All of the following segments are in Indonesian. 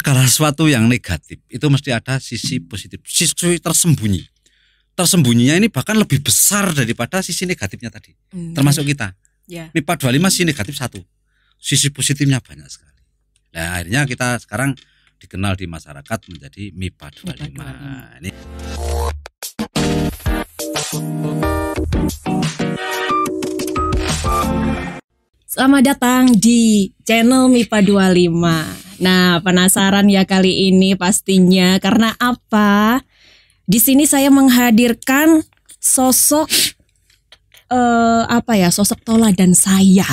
segala sesuatu yang negatif itu mesti ada sisi positif, sisi tersembunyi. Tersembunyinya ini bahkan lebih besar daripada sisi negatifnya tadi. Termasuk kita. MIPA 25 sisi negatif 1. Sisi positifnya banyak sekali. Nah, akhirnya kita sekarang dikenal di masyarakat menjadi MIPA 25. Ini. Selamat datang di channel MIPA 25. Nah, penasaran ya kali ini pastinya karena apa? Di sini saya menghadirkan sosok sosok toladan saya.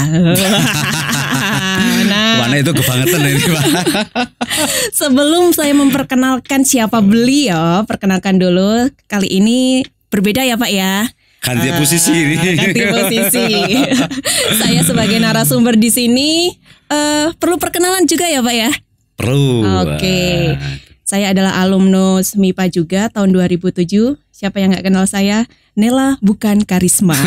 Mana itu kebangetan ini, Pak. Sebelum saya memperkenalkan siapa beliau, perkenalkan dulu. Kali ini berbeda ya, Pak ya. Ganti posisi ini. Ganti posisi. Saya sebagai narasumber di sini perlu perkenalan juga ya, Pak ya? Perlu. Oke. Saya adalah alumnus MIPA juga tahun 2007. Siapa yang nggak kenal saya? Nela bukan Karisma.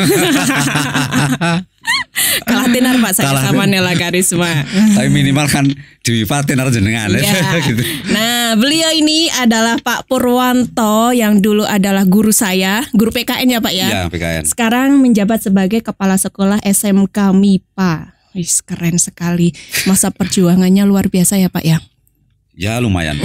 Kalah tenar Pak saya sama Nela Karisma. Tapi minimal kan di MIPA tenar jenengan. Ya. Gitu. Nah, beliau ini adalah Pak Purwanto yang dulu adalah guru saya, guru PKN ya Pak ya. Iya, PKN. Sekarang menjabat sebagai kepala sekolah SMK MIPA. Wis keren sekali. Masa perjuangannya luar biasa ya Pak ya. Ya lumayan.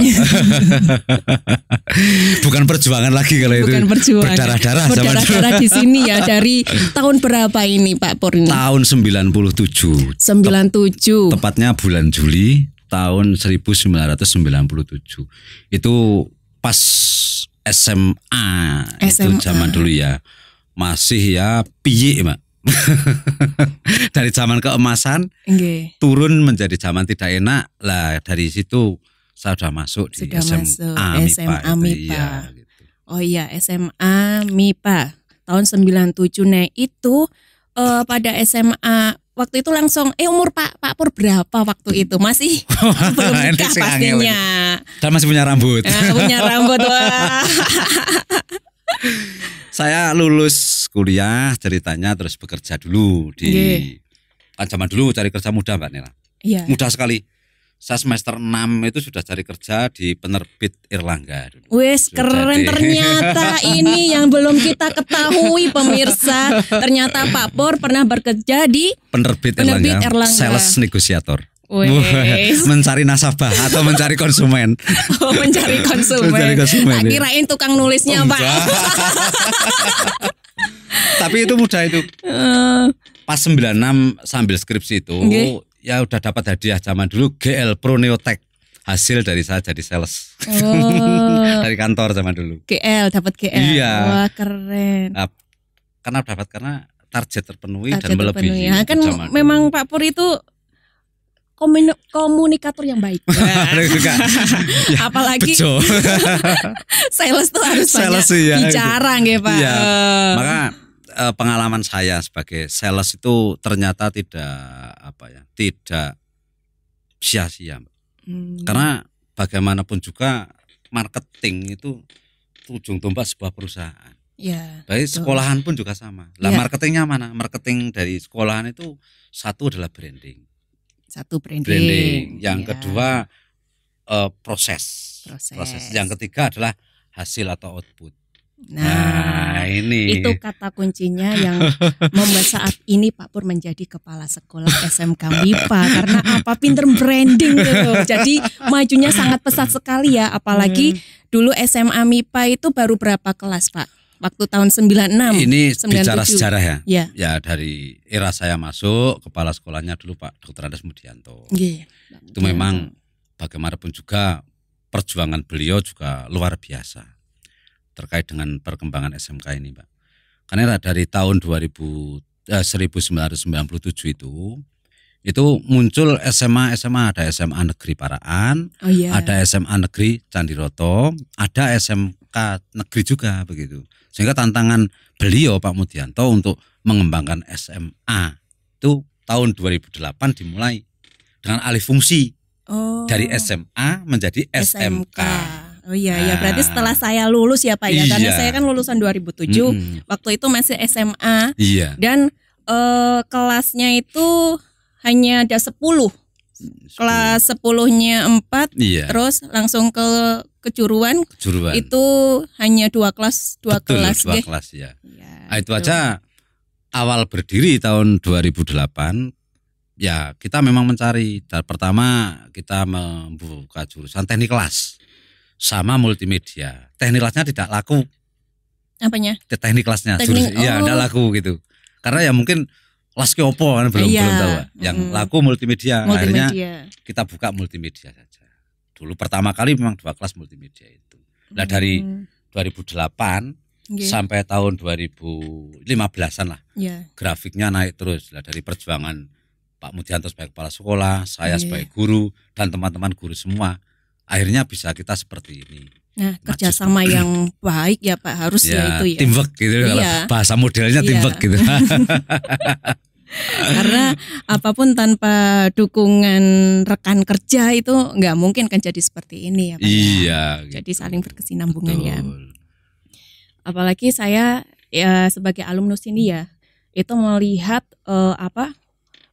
Bukan perjuangan lagi kalau Bukan itu. Perjuangan. Berdarah-darah di sini ya. Dari tahun berapa ini Pak Pur? Tahun 97. 97. Tepatnya bulan Juli tahun 1997. Itu pas SMA. Itu zaman dulu ya. Masih ya piye, Mbak. Dari zaman keemasan turun menjadi zaman tidak enak lah. Dari situ saya sudah masuk di SMA MIPA. Ya, gitu. Oh iya, SMA MIPA tahun 97. Nah itu pada SMA waktu itu langsung umur Pak Pur berapa waktu itu? Masih belum nikah pastinya. Dan masih punya rambut. Punya rambut, wah. Saya lulus kuliah ceritanya terus bekerja dulu di kan zaman dulu cari kerja mudah Mbak Nela. Iya. Mudah sekali. Saya semester 6 itu sudah cari kerja di penerbit Erlangga dulu. Wes keren ternyata ini yang belum kita ketahui pemirsa. Ternyata Pak Pur pernah bekerja di penerbit Erlangga. Sales negosiator. Mencari nasabah atau mencari konsumen. Oh, mencari konsumen. Kirain tukang nulisnya Pak. Tapi itu mudah itu. Pas 96 sambil skripsi itu ya udah dapat hadiah zaman dulu GL Pro Neotech. Hasil dari saya jadi sales. Dari kantor zaman dulu. Dapat GL. Iya. Wah, keren. Karena target terpenuhi dan melebihi. Ya, kan memang Pak Pur itu komunikator yang baik. Apalagi sales tuh harus banyak bicara nggih Pak. Iya. Maka pengalaman saya sebagai sales itu ternyata tidak sia-sia. Karena bagaimanapun juga marketing itu ujung tombak sebuah perusahaan. Ya. Baik sekolahan pun juga sama. Lah marketingnya mana? Marketing dari sekolahan itu satu adalah branding. Satu branding. Yang kedua proses. Yang ketiga adalah hasil atau output. Nah, ini itu kata kuncinya yang membuat saat ini Pak Pur menjadi kepala sekolah SMK MIPA karena apa? Pinter branding gitu. Jadi majunya sangat pesat sekali ya. Apalagi dulu SMA MIPA itu baru berapa kelas Pak? Waktu tahun 96. Ini 97. Bicara sejarah ya. Ya. Ya dari era saya masuk, kepala sekolahnya dulu Pak Dr. Andes Mudianto. Itu memang bagaimanapun juga perjuangan beliau juga luar biasa terkait dengan perkembangan SMK ini, Pak. Karena dari tahun 1997 itu muncul SMA ada SMA Negeri Paraan, ada SMA Negeri Candiroto, ada SMK Negeri juga begitu. Sehingga tantangan beliau Pak Mudianto untuk mengembangkan SMA itu tahun 2008 dimulai dengan alih fungsi dari SMA menjadi SMK. Oh iya, ya berarti setelah saya lulus ya Pak ya, karena saya kan lulusan 2007, waktu itu masih SMA, dan kelasnya itu hanya ada 10 kelas 10-nya 4, terus langsung ke kejuruan. Itu hanya 2 kelas, 2 kelas. 2 kelas ya. Nah, itu aja awal berdiri tahun 2008 ya kita memang mencari. Pertama kita membuka jurusan teknik kelas sama multimedia. Teknik kelasnya tidak laku. Apanya? Teknik kelasnya ya tidak laku gitu. Karena ya mungkin kelas ke opo kan belum tahu. Yang laku multimedia. Akhirnya kita buka multimedia saja. Dulu pertama kali memang 2 kelas multimedia itu. Nah dari 2008 sampai tahun 2015-an lah. Grafiknya naik terus. Nah, dari perjuangan Pak Mudianto sebagai kepala sekolah, saya sebagai guru dan teman-teman guru semua, akhirnya bisa kita seperti ini. Nah, kerjasama yang baik ya Pak, harus ya itu ya. Teamwork gitu, kalau bahasa modelnya teamwork gitu. Karena apapun tanpa dukungan rekan kerja itu nggak mungkin kan jadi seperti ini ya Pak. Gitu. Jadi saling berkesinambungan ya. Apalagi saya ya sebagai alumnus ini ya, itu melihat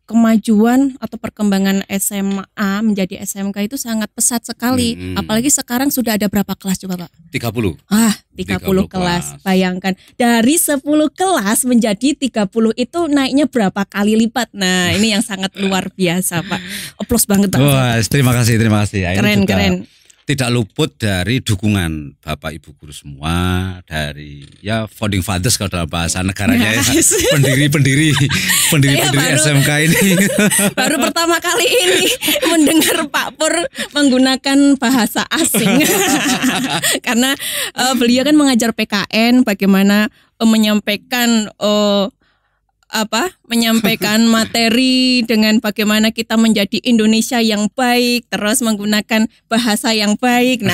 kemajuan atau perkembangan SMA menjadi SMK itu sangat pesat sekali. Apalagi sekarang sudah ada berapa kelas coba Pak? 30. 30 kelas. Bayangkan dari 10 kelas menjadi 30 itu naiknya berapa kali lipat. Nah, ini yang sangat luar biasa Pak. Aplaus banget Pak. Wah, terima kasih. Keren. Tidak luput dari dukungan Bapak Ibu guru semua, dari ya founding fathers kalau dalam bahasa negaranya ya, pendiri SMK ini. Baru pertama kali ini mendengar Pak Pur menggunakan bahasa asing. Karena beliau kan mengajar PKN, bagaimana menyampaikan menyampaikan materi dengan bagaimana kita menjadi Indonesia yang baik, terus menggunakan bahasa yang baik. Nah,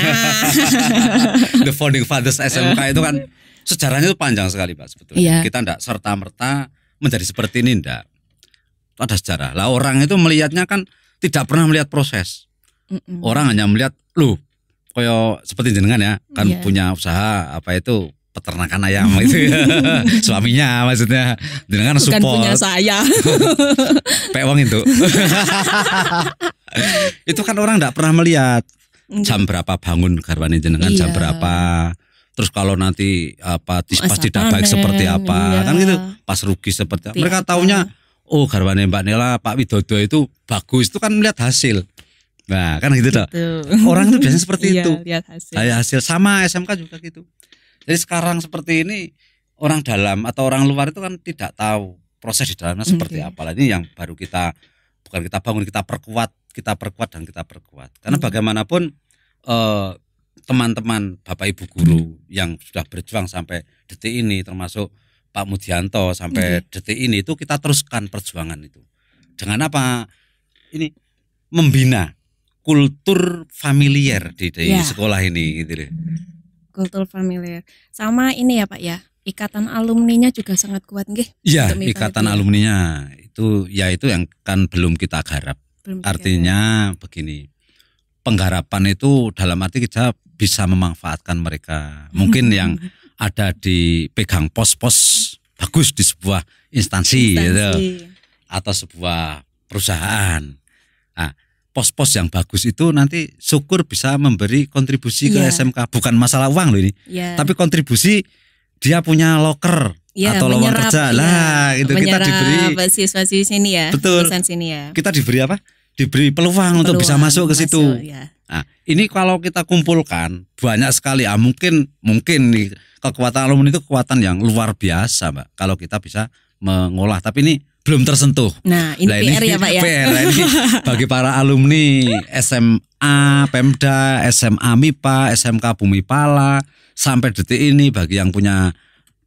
The Founding Fathers SMK itu kan sejarahnya itu panjang sekali Pak sebetulnya. Kita enggak serta-merta menjadi seperti ini, enggak. Ada sejarah. Lah orang itu melihatnya kan tidak pernah melihat proses. Orang hanya melihat kayak seperti jenengan ya, kan punya usaha peternakan ayam itu suaminya maksudnya dengan support. Bukan punya saya. Pewang itu. Itu kan orang enggak pernah melihat jam berapa bangun garwane jenengan, jam berapa. Terus kalau nanti pas tidak baik seperti apa, kan gitu. Pas rugi seperti apa. Mereka taunya garwane Mbak Nela, Pak Widodo itu bagus, itu kan melihat hasil. Nah, kan gitu toh. Orang itu biasanya seperti itu. Lihat hasil. Hasil sama SMK juga gitu. Jadi sekarang seperti ini orang dalam atau orang luar itu kan tidak tahu proses di dalamnya seperti apa. Ini yang baru kita bangun, kita perkuat dan kita perkuat. Karena bagaimanapun teman-teman Bapak Ibu guru yang sudah berjuang sampai detik ini, termasuk Pak Mudianto sampai detik ini, itu kita teruskan perjuangan itu. Dengan apa? Ini membina kultur familiar di sekolah ini gitu deh. Kultur familiar. Sama ini ya Pak ya, ikatan alumninya juga sangat kuat nggih. Iya, ikatan alumninya itu yang kan belum kita garap. Artinya begini, penggarapan itu dalam arti kita bisa memanfaatkan mereka. Mungkin yang ada dipegang pos-pos bagus di sebuah instansi. Gitu, atau sebuah perusahaan. Nah, pos-pos yang bagus itu nanti syukur bisa memberi kontribusi ke SMK. Bukan masalah uang loh ini, tapi kontribusi dia punya loker atau lowongan kerja lah. Itu kita diberi siswa-siswi sini ya. Betul. Sini ya. Kita diberi apa? Diberi peluang untuk bisa masuk ke situ. Nah, ini kalau kita kumpulkan banyak sekali. Mungkin nih kekuatan alumni itu kekuatan yang luar biasa, Mbak. Kalau kita bisa mengolah. Tapi ini belum tersentuh. Nah, ini PR ya Pak ya. PR ini bagi para alumni SMA, Pemda, SMA MIPA, SMK Bumi Pala sampai detik ini, bagi yang punya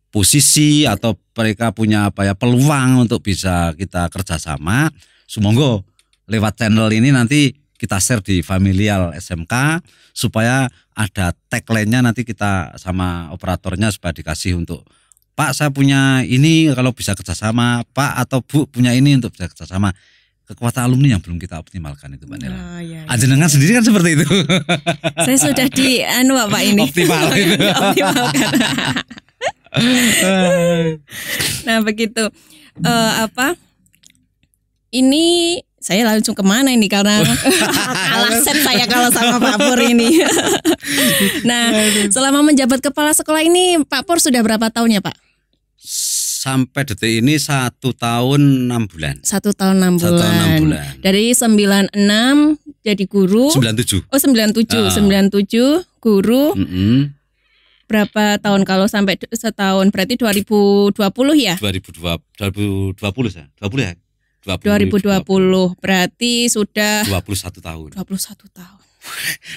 posisi atau mereka punya peluang untuk bisa kita kerjasama, sumonggo lewat channel ini nanti kita share di Familial SMK supaya ada tagline-nya nanti kita sama operatornya supaya dikasih untuk Pak, saya punya ini kalau bisa kerjasama, Pak atau Bu punya ini untuk bisa kerjasama. Kekuatan alumni yang belum kita optimalkan itu Mbak Nela. Jenengan sendiri kan seperti itu. Saya sudah di Pak ini. Optimal itu. Optimalkan. Nah begitu. Ini saya langsung kemana ini karena kalah set saya kalau sama Pak Pur ini. Nah, selama menjabat kepala sekolah ini Pak Pur sudah berapa tahun ya Pak? Sampai detik ini 1 tahun 6 bulan. 1 tahun 6 bulan. 1 tahun 6 bulan. Dari 96 jadi guru. 97. Oh 97, 97 guru. Berapa tahun kalau sampai setahun berarti 2020 ya? 2020 ya. 2020 berarti sudah 21 tahun. 21 tahun.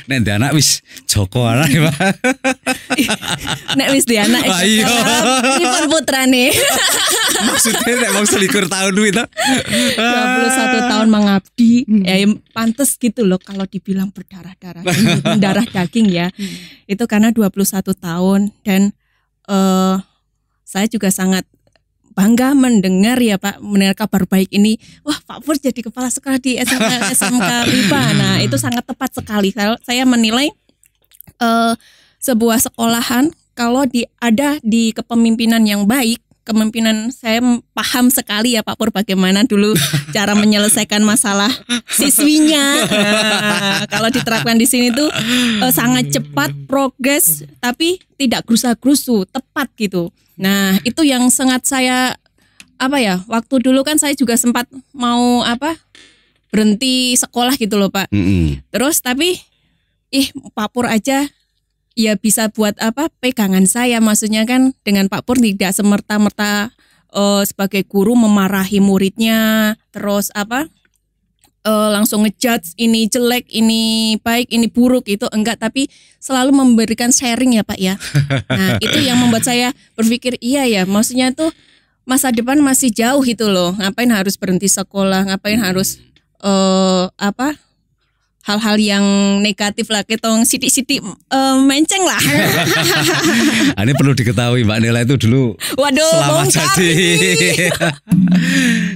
Nek ndek anak wis Joko anak ya, Pak. Nek wis di anak iya. Ini putrane. Maksudnya nek wong 21 tahun kuwi to. 21 tahun mengabdi, ya pantes gitu loh kalau dibilang berdarah-darah, darah daging ya. Itu karena 21 tahun dan saya juga sangat bangga mendengar ya Pak, mendengar kabar baik ini. Wah, Pak Pur jadi kepala sekolah di SMK MIPA. Nah, itu sangat tepat sekali. Kalau saya menilai sebuah sekolahan kalau ada di kepemimpinan yang baik, kepemimpinan saya paham sekali ya Pak Pur bagaimana dulu cara menyelesaikan masalah siswinya. Kalau diterapkan di sini tuh sangat cepat progres tapi tidak gerusa-gerusu, tepat gitu. Nah, itu yang sangat saya waktu dulu kan saya juga sempat mau berhenti sekolah gitu loh Pak. Terus tapi Pak Pur aja ya bisa buat pegangan saya, maksudnya kan dengan Pak Pur tidak semerta-merta sebagai guru memarahi muridnya, terus langsung ngejudge ini jelek, ini baik, ini buruk, itu enggak, tapi selalu memberikan sharing ya Pak ya. Nah, itu yang membuat saya berpikir iya ya, maksudnya tuh masa depan masih jauh gitu loh. Ngapain harus berhenti sekolah, ngapain harus hal-hal yang negatif lah, ketong sidik-sidik menceng lah. Ini perlu diketahui Mbak Nela itu dulu selama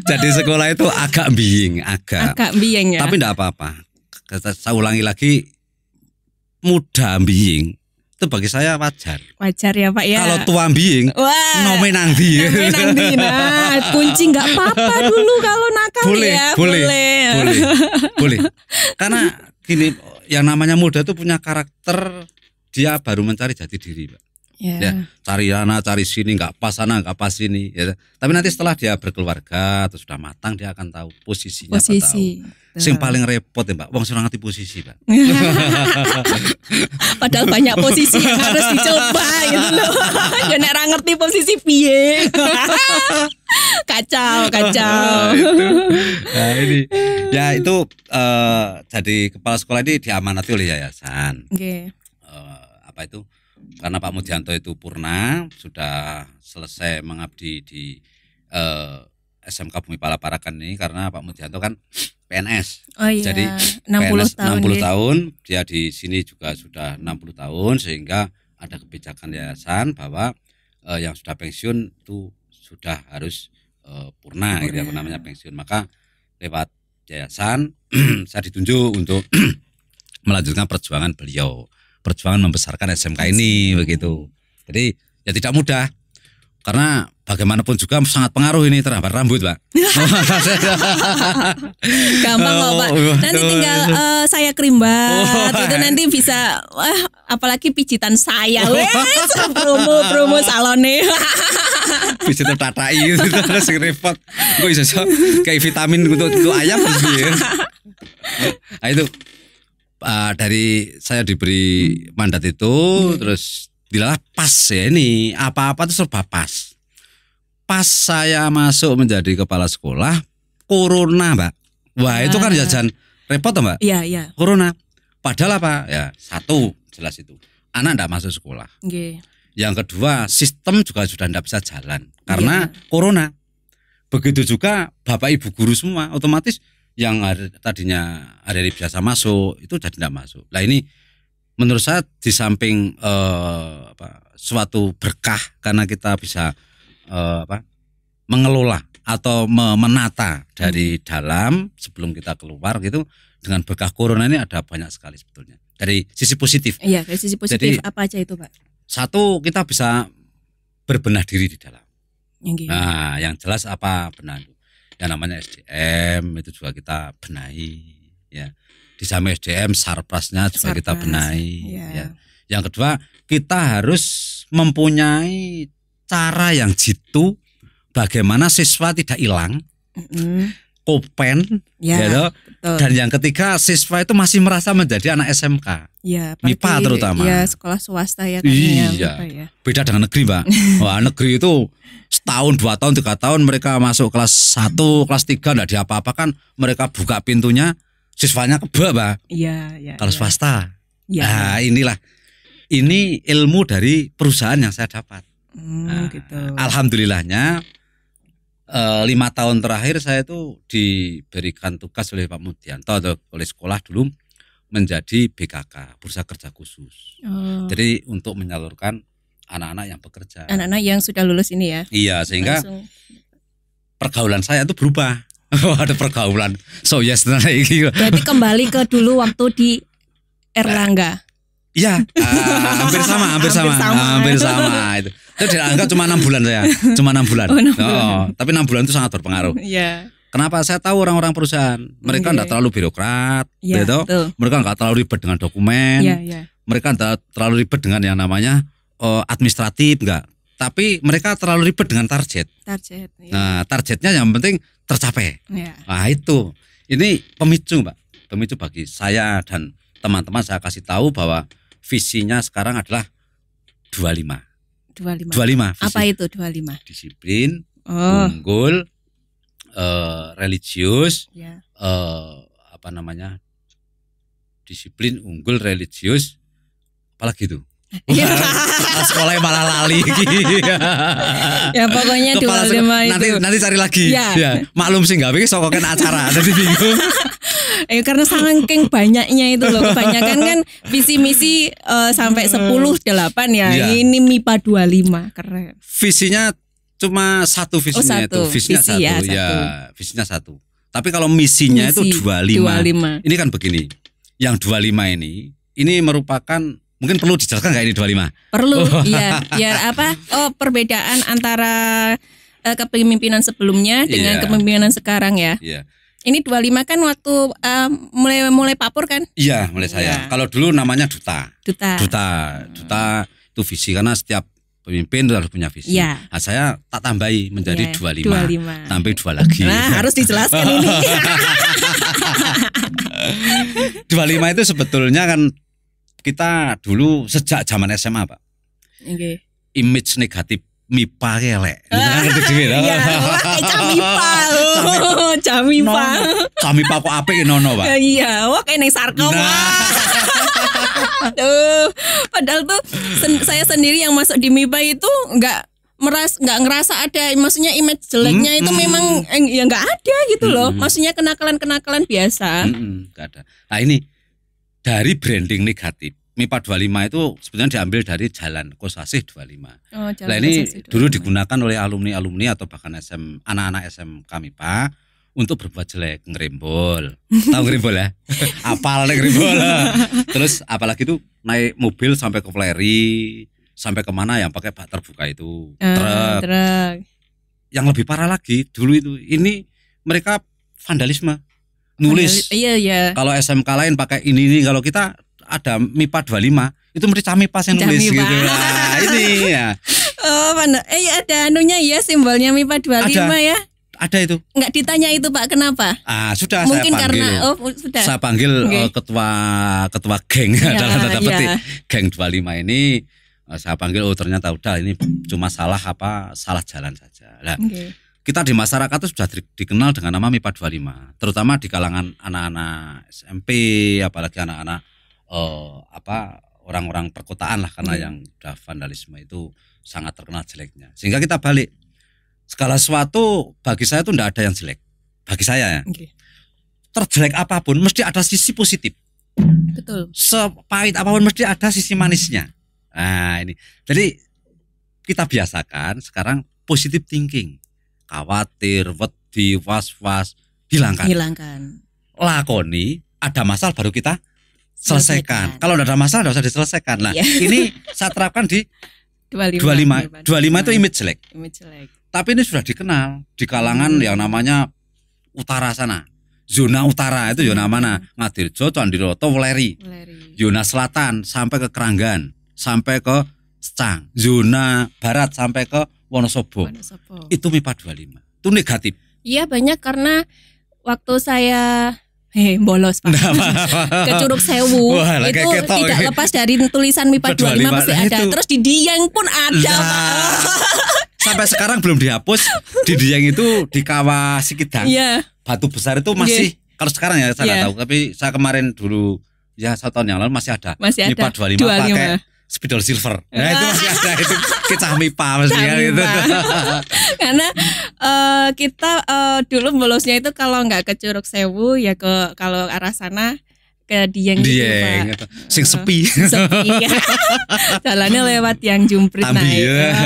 jadi sekolah itu agak biing ya. Tapi enggak apa-apa. Saya ulangi lagi, muda biing itu bagi saya wajar. Wajar ya Pak ya. Kalau tua biing, nome nang ndi. Nah, kunci nggak apa-apa dulu kalau nakal ya. Boleh. Karena gini, yang namanya muda itu punya karakter, dia baru mencari jati diri, Pak. Ya, cari sana, cari sini, nggak pas sana, nggak pas sini. Ya. Tapi nanti setelah dia berkeluarga atau sudah matang, dia akan tahu posisinya. Yang paling repot ya Mbak, wong sing ngerti posisi Pak. Padahal banyak posisi yang harus dicoba gitu loh. Ya nek ra ngerti posisi piye. Kacau. Nah ini, ya itu jadi kepala sekolah ini diamanati oleh yayasan. Karena Pak Mudianto itu purna, sudah selesai mengabdi di SMK Bumi Pala Parakan ini, karena Pak Mudianto kan PNS. Jadi 60 tahun dia di sini juga sudah 60 tahun, sehingga ada kebijakan yayasan bahwa yang sudah pensiun itu sudah harus purna gitu ya, namanya pensiun. Maka lewat yayasan saya ditunjuk untuk melanjutkan perjuangan beliau, perjuangan membesarkan SMK ini begitu. Jadi ya tidak mudah, karena bagaimanapun juga sangat pengaruh ini terhadap rambut Pak. Gampang kok Pak. Nanti tinggal saya kerimbat itu nanti bisa, apalagi pijitan saya. Promo salone. Pijitan tatai itu terus repot. Kok bisa kayak vitamin untuk ayam gitu. Nah itu dari saya diberi mandat itu, terus dilalah pas ya, ini apa-apa itu serba pas. Pas saya masuk menjadi kepala sekolah, corona Mbak. Wah itu kan jajan repot Mbak. Iya. Corona. Padahal apa? Ya satu jelas itu, anak tidak masuk sekolah. Yang kedua, sistem juga sudah tidak bisa jalan karena corona. Begitu juga Bapak Ibu guru semua otomatis yang tadinya hari biasa masuk itu jadi tidak masuk. Nah ini menurut saya di samping suatu berkah karena kita bisa mengelola atau menata dari dalam sebelum kita keluar gitu, dengan berkah corona ini ada banyak sekali sebetulnya dari sisi positif. Iya, dari sisi positif. Jadi, apa aja itu Pak? Satu, kita bisa berbenah diri di dalam. Nah yang jelas apa benar. yang namanya SDM itu juga kita benahi ya. Di samping SDM sarprasnya juga kita benahi ya. Yang kedua, kita harus mempunyai cara yang jitu bagaimana siswa tidak hilang, kopen, gitu. Dan yang ketiga, siswa itu masih merasa menjadi anak SMK, MIPA terutama. Ya, sekolah swasta ya. Iya, beda dengan negeri, Mbak. Wah, negeri itu setahun, 2 tahun, 3 tahun mereka masuk kelas 1, kelas 3 enggak diapa-apakan, mereka buka pintunya, siswanya kebak, Mbak. Iya. Kalau swasta. Nah, ini ilmu dari perusahaan yang saya dapat. Gitu. Alhamdulillahnya 5 tahun terakhir saya itu diberikan tugas oleh Pak Mudianto atau oleh sekolah dulu menjadi BKK, Bursa Kerja Khusus. Jadi untuk menyalurkan anak-anak yang bekerja. Anak-anak yang sudah lulus ini ya. Iya, sehingga pergaulan saya itu berubah. Ada pergaulan. So yes, berarti kembali ke dulu waktu di Erlangga. Iya, hampir sama itu. Itu dianggap cuma 6 bulan saya, cuma 6 bulan. Tapi 6 bulan itu sangat berpengaruh. Iya. Kenapa? Saya tahu orang-orang perusahaan, mereka enggak terlalu birokrat, gitu. Mereka enggak terlalu ribet dengan dokumen. Mereka enggak terlalu ribet dengan yang namanya administratif, enggak. Tapi mereka terlalu ribet dengan target. Nah, targetnya yang penting tercapai. Nah, itu. Ini pemicu, Mbak. Pemicu bagi saya dan teman-teman, saya kasih tahu bahwa visinya sekarang adalah 25. Apa itu 25? Disiplin, unggul, religius, disiplin, unggul, religius, apalagi itu. Sekolahnya malah lali. Ya pokoknya 25 itu. Nanti cari lagi. Ya, maklum sih nggak, sokokan acara, jadi bingung. Karena saking banyaknya itu loh, kebanyakan kan visi misi sampai 10-8 ya. Ini MIPA 25, keren. Visinya cuma satu visinya itu, visinya visinya satu. Tapi kalau misinya itu 25. Ini kan begini, yang 25 ini merupakan, mungkin perlu dijelaskan nggak ini 25? Perlu, iya. Biar apa? Perbedaan antara kepemimpinan sebelumnya dengan kepemimpinan sekarang ya. Iya. Ini 25 kan waktu mulai Pak Pur kan? Iya, mulai saya. Kalau dulu namanya duta itu visi, karena setiap pemimpin harus punya visi. Nah, saya tak tambahi menjadi 25. Sampai 2 lagi. Nah, harus dijelaskan ini. 25 itu sebetulnya kan kita dulu sejak zaman SMA, Pak. Image negatif MIPA elek. Camipa kok apik nono, Pak. Iya, wah kayak neng Sarkom. Padahal tuh saya sendiri yang masuk di MIPA itu nggak ngerasa ada, maksudnya image jeleknya itu memang ya nggak ada gitu loh. Maksudnya kenakalan biasa. Nggak ada. Nah, ini dari branding negatif. MIPA 25 itu sebenarnya diambil dari Jalan Kosasih 25. Nah, ini dulu digunakan oleh alumni-alumni atau bahkan anak-anak SMK MIPA untuk berbuat jelek, ngerembol. Tahu ngerembol ya? Apal ngerembol. Terus apalagi itu naik mobil sampai ke Fleri, sampai kemana yang pakai bak terbuka itu, truk. Yang lebih parah lagi dulu itu, ini mereka vandalisme, nulis. Iya. Kalau SMK lain pakai ini, kalau kita ada MIPA 25 itu mesti Camipa yang nulis gitu. Nah, ini ya. Ada anunya ya, simbolnya MIPA 25 ya. Ada itu. Enggak ditanya itu, Pak, kenapa? Sudah mungkin saya panggil. Sudah. Saya panggil ketua geng dalam tanda petik. Geng 25 ini saya panggil, ternyata udah ini cuma salah jalan saja. Nah, kita di masyarakat itu sudah dikenal dengan nama MIPA 25, terutama di kalangan anak-anak SMP, apalagi anak-anak orang-orang perkotaan lah, karena yang udah vandalisme itu sangat terkenal jeleknya. Sehingga kita balik, segala sesuatu bagi saya itu tidak ada yang jelek. Bagi saya ya, terjelek apapun mesti ada sisi positif. Betul. Sepahit apapun mesti ada sisi manisnya. Nah, ini jadi kita biasakan sekarang positive thinking. Khawatir, wedi, was-was, hilangkan. Lakoni, ada masalah baru kita selesaikan. Kalau tidak ada masalah tidak usah diselesaikan. Nah, ini saya terapkan di 25 itu image jelek. Tapi ini sudah dikenal di kalangan yang namanya utara sana. Zona utara itu zona mana? Ngadirjo, Candiroto, Weleri. Zona selatan sampai ke Kranggan, sampai ke Secang. Zona barat sampai ke Wonosobo. Itu MIPA 25. Itu negatif. Iya, banyak karena waktu saya bolos Pak. Ke Curug Sewu. Wah, itu tidak lepas dari tulisan MIPA 25 pasti ada. Terus di Dieng pun ada Pak. Sampai sekarang belum dihapus. Di Dieng itu di Kawah Sikidang. Batu besar itu masih kalau sekarang ya saya nggak tahu, tapi saya kemarin dulu ya 1 tahun yang lalu masih ada MIPA 25 pakai spidol silver. Nah itu masih ada, itu kecah MIPA masih ya, gitu. Karena kita dulu bolosnya itu kalau nggak ke Curug Sewu ya kalau arah sana ke Dieng gitu, Pak. Sing sepi. Jalannya lewat yang Jumprit naik.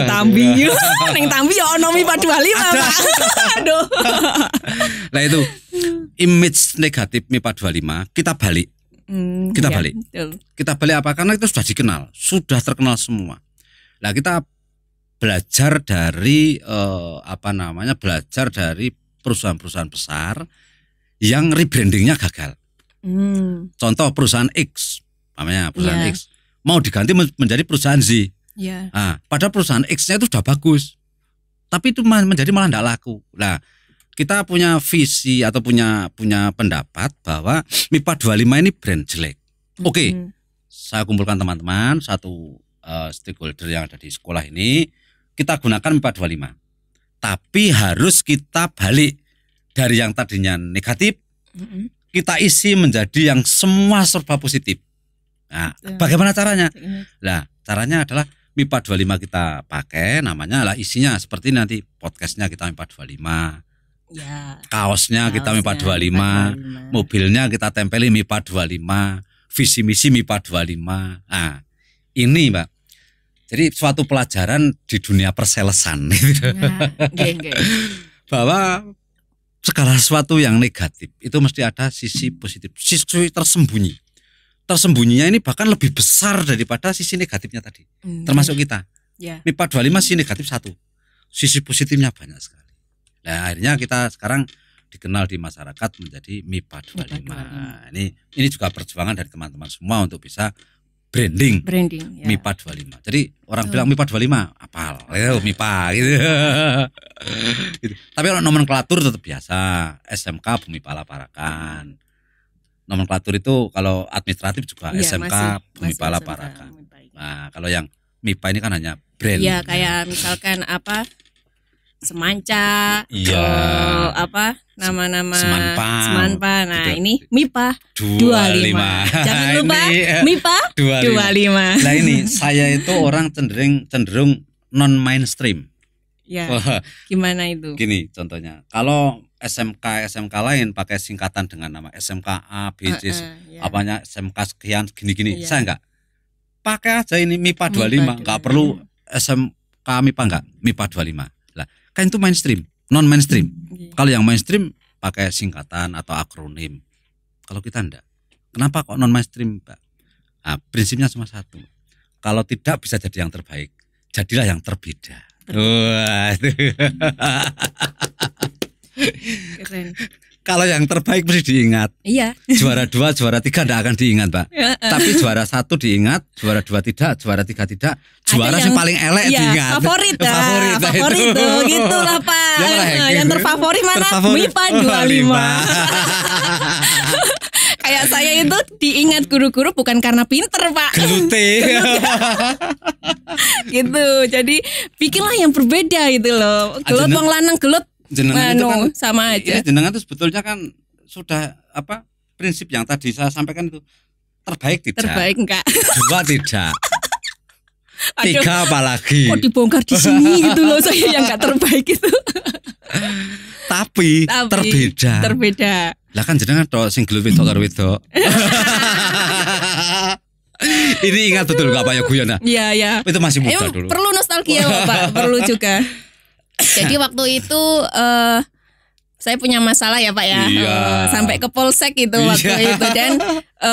Tambi. Neng Tambi ya ono MIPA 25 Pak. Aduh. Nah itu image negatif MIPA 25 kita balik. Kita balik. Betul. Kita balik apa? Karena itu sudah dikenal, sudah terkenal semua. Nah kita belajar dari belajar dari perusahaan-perusahaan besar yang rebrandingnya gagal. Contoh perusahaan X, namanya perusahaan X mau diganti menjadi perusahaan Z. Nah, pada perusahaan X-nya itu sudah bagus, tapi itu menjadi malah tidak laku. Nah, kita punya visi atau punya pendapat bahwa MIPA 25 ini brand jelek. Oke, saya kumpulkan teman-teman, satu stakeholder yang ada di sekolah ini, kita gunakan MIPA 25. Tapi harus kita balik dari yang tadinya negatif, kita isi menjadi yang semua serba positif. Nah, bagaimana caranya? Nah, caranya adalah MIPA 25 kita pakai, namanya lah isinya seperti nanti podcastnya kita MIPA 25. Kaosnya kita MIPA 25, mobilnya kita tempeli MIPA 25, visi misi MIPA 25. Nah, ini Mbak. Jadi suatu pelajaran di dunia perselesan bahwa segala sesuatu yang negatif itu mesti ada sisi positif, sisi tersembunyi. Tersembunyinya ini bahkan lebih besar daripada sisi negatifnya tadi. Termasuk kita. MIPA 25 sisi negatif 1. Sisi positifnya banyak sekali. Nah, akhirnya kita sekarang dikenal di masyarakat menjadi MIPA 25. Ini juga perjuangan dari teman-teman semua untuk bisa branding MIPA 25. Jadi orang bilang MIPA 25 apal, MIPA gitu. Gitu. Tapi kalau nomenklatur tetap biasa, SMK Bumi Pala Parakan. Nomenklatur itu kalau administratif juga SMK Bumi Pala Parakan. Nah, kalau yang MIPA ini kan hanya brand. Iya, kayak misalkan Semanca, nama-nama Semanpa. Nah, gitu. Ini MIPA 25. Jangan lupa MIPA 25. Nah, ini saya itu orang cenderung non mainstream. Gimana itu? Gini contohnya. Kalau SMK lain pakai singkatan dengan nama SMK A, B, C, apanya SMK sekian gini-gini. Saya enggak. Pakai aja ini MIPA 25, enggak perlu SMK MIPA enggak, MIPA 25. Kan itu mainstream, non mainstream. Kalau yang mainstream pakai singkatan atau akronim. Kalau kita enggak. Kenapa kok non mainstream, Pak? Nah, prinsipnya cuma satu. Kalau tidak bisa jadi yang terbaik, jadilah yang terbeda. Wah, keren. Kalau yang terbaik mesti diingat. Juara 2, juara 3 tidak akan diingat, Pak. Tapi juara 1 diingat, juara 2 tidak, juara 3 tidak. Juara yang paling elek diingat. Favorit tuh, gitulah Pak. Yang terfavorit mana? MIPA 25. Kayak saya itu diingat guru-guru bukan karena pinter, Pak. Gelute. Gitu. Jadi bikinlah yang berbeda gitu loh. Gelut wong lanang gelut. Jenengan itu kan sama aja. Jenengan itu sebetulnya kan sudah prinsip yang tadi saya sampaikan itu terbaik tidak. Terbaik enggak. 2 tidak. 3 apalagi. Kok dibongkar di sini gitu loh saya yang enggak terbaik itu. Tapi terbeda. Lah kan jenengan tok sing gelut wedok karo wedok. Ini ingat betul enggak Pak ya guyon? Iya. Itu masih muda dulu. Perlu nostalgia Pak, perlu juga. Jadi waktu itu saya punya masalah ya Pak ya, sampai ke polsek itu waktu itu, dan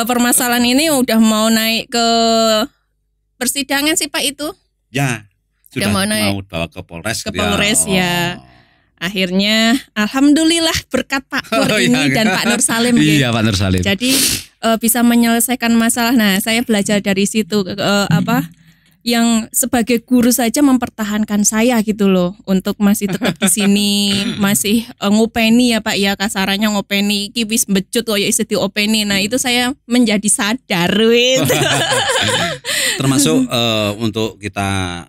permasalahan ini udah mau naik ke persidangan sih Pak itu. Ya, sudah mau bawa ke Polres. Ke Polres ya. Akhirnya alhamdulillah berkat Pak Pur ini dan Pak Nur Salim. Iya, Pak Nur Salim. Jadi bisa menyelesaikan masalah. Nah, saya belajar dari situ yang sebagai guru saja mempertahankan saya gitu loh untuk masih tetap di sini, masih ngopeni ya Pak ya, kasarannya ngopeni iki wis becut kok ya isi diopeni. Nah, itu saya menjadi sadar gitu. Termasuk untuk kita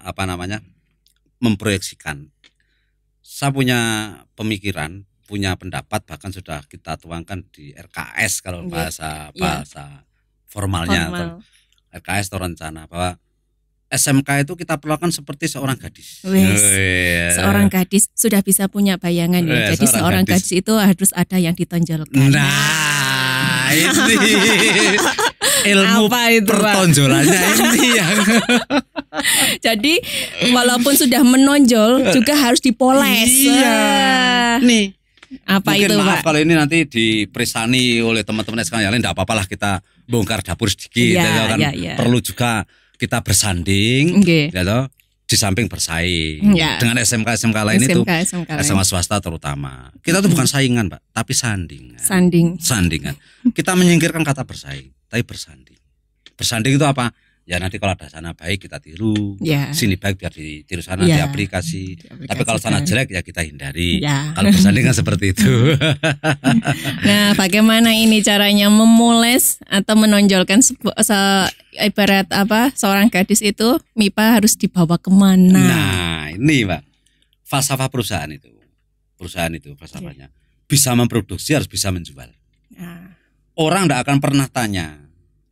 memproyeksikan. Saya punya pemikiran, punya pendapat, bahkan sudah kita tuangkan di RKS kalau bahasa formalnya atau RKS atau rencana bahwa SMK itu kita perlakukan seperti seorang gadis. Seorang gadis sudah bisa punya bayangan ya. Jadi seorang gadis itu harus ada yang ditonjolkan. Nah, ini ilmu apa itu, pertonjolannya ini yang. Jadi walaupun sudah menonjol juga harus dipoles. Iya. Nih. Apa mungkin itu maaf Pak? kalau ini nanti diperisani oleh teman-teman SK yang lain, tidak apa-apalah kita bongkar dapur sedikit. Ya. Perlu juga kita bersanding, di samping bersaing dengan SMK lain itu, SMA swasta terutama. Kita tuh bukan saingan, Pak, tapi sandingan. Kita menyingkirkan kata bersaing, tapi bersanding. Bersanding itu apa? Ya nanti kalau ada sana baik kita tiru, sini baik biar ditiru sana, diaplikasi. Tapi kalau sana jelek ya kita hindari. Kalau bersanding kan seperti itu. Nah, bagaimana ini caranya memoles atau menonjolkan ibarat seorang gadis itu MIPA harus dibawa kemana? Nah, ini Pak, falsafah perusahaan itu falsafahnya bisa memproduksi harus bisa menjual. Orang tidak akan pernah tanya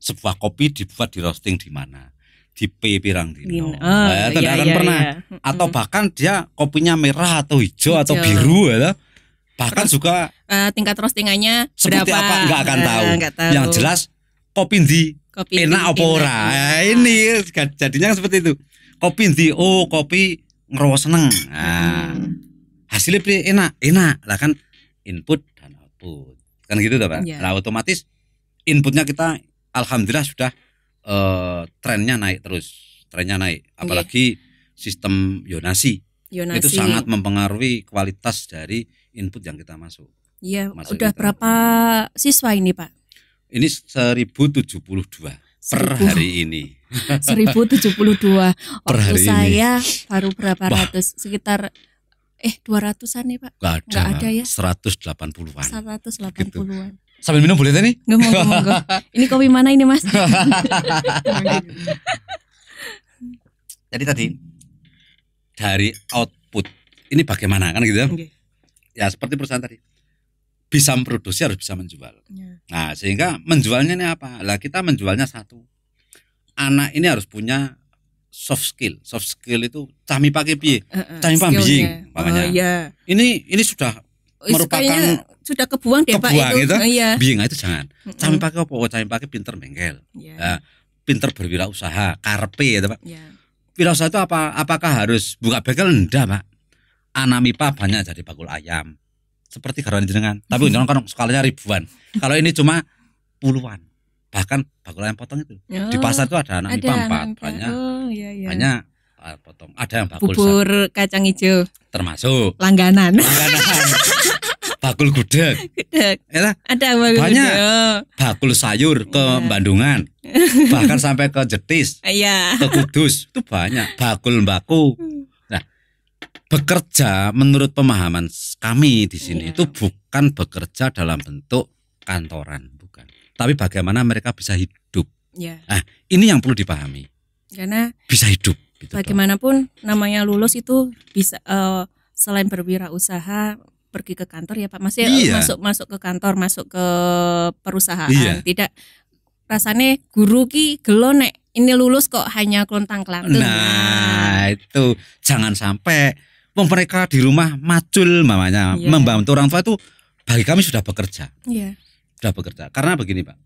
sebuah kopi dibuat di roasting di mana, di pirang dino. Tidak akan pernah. Atau bahkan dia kopinya merah atau hijau atau biru ya. Bahkan juga tingkat roastingannya seperti berapa, apa nggak akan tahu. Yang jelas kopi enak apa ora. Ini jadinya seperti itu. Kopi kopi ngerowo seneng. Nah, hasilnya enak lah kan, input dan output. Kan gitu Pak. Nah, otomatis inputnya kita alhamdulillah sudah trennya naik terus. Apalagi sistem Yonasi. Itu sangat mempengaruhi kualitas dari input yang kita masuk. Iya, udah berapa siswa ini Pak? Ini 1072 per hari ini. 1072. Waktu saya baru berapa ratus, sekitar 200-an nih Pak. Enggak ada ya. 180-an. 180-an. Gitu. Sambil minum boleh tadi? Monggo. Ini kopi mana ini Mas? Jadi tadi dari output ini bagaimana kan gitu ya? Ya seperti perusahaan tadi. Bisa memproduksi harus bisa menjual. Nah, sehingga menjualnya ini apa? Lah kita menjualnya satu. Anak ini harus punya soft skill. Soft skill itu cami pakai piye? Cami pambing makanya. Ini sudah merupakan sudah kebuang deh Pak itu. Biing itu jangan. Cami pakai apa? Cami pakai pinter bengkel. Pinter berwirausaha, karpe ya Pak. Wirausaha itu apa? Apakah harus buka bengkel? Enggak Pak. Anak MIPA banyak jadi bakul ayam. Seperti garwan jenengan. Tapi jenengan kan skalanya ribuan. Kalau ini cuma puluhan. Bahkan bakul ayam potong itu. Di pasar itu ada anak MIPA 4 banyak. Banyak potong. Ada yang bakul bubur kacang hijau. Termasuk langganan. Bakul gudeg. Ada banyak. Bakul sayur ke Bandungan. Bahkan sampai ke Jetis. Ke Kudus. Itu banyak. Bakul baku. Nah, bekerja menurut pemahaman kami di sini itu bukan bekerja dalam bentuk kantoran, bukan. Tapi bagaimana mereka bisa hidup. Nah, ini yang perlu dipahami. Karena bisa hidup. Gitu bagaimanapun namanya lulus itu bisa selain berwirausaha pergi ke kantor ya Pak, masih masuk ke kantor, masuk ke perusahaan. Tidak rasanya guru ki gelo nek ini lulus kok hanya klontang-klantung. Nah, itu jangan sampai mereka di rumah macul mamanya membantu orang tua itu bagi kami sudah bekerja. Sudah bekerja. Karena begini Pak.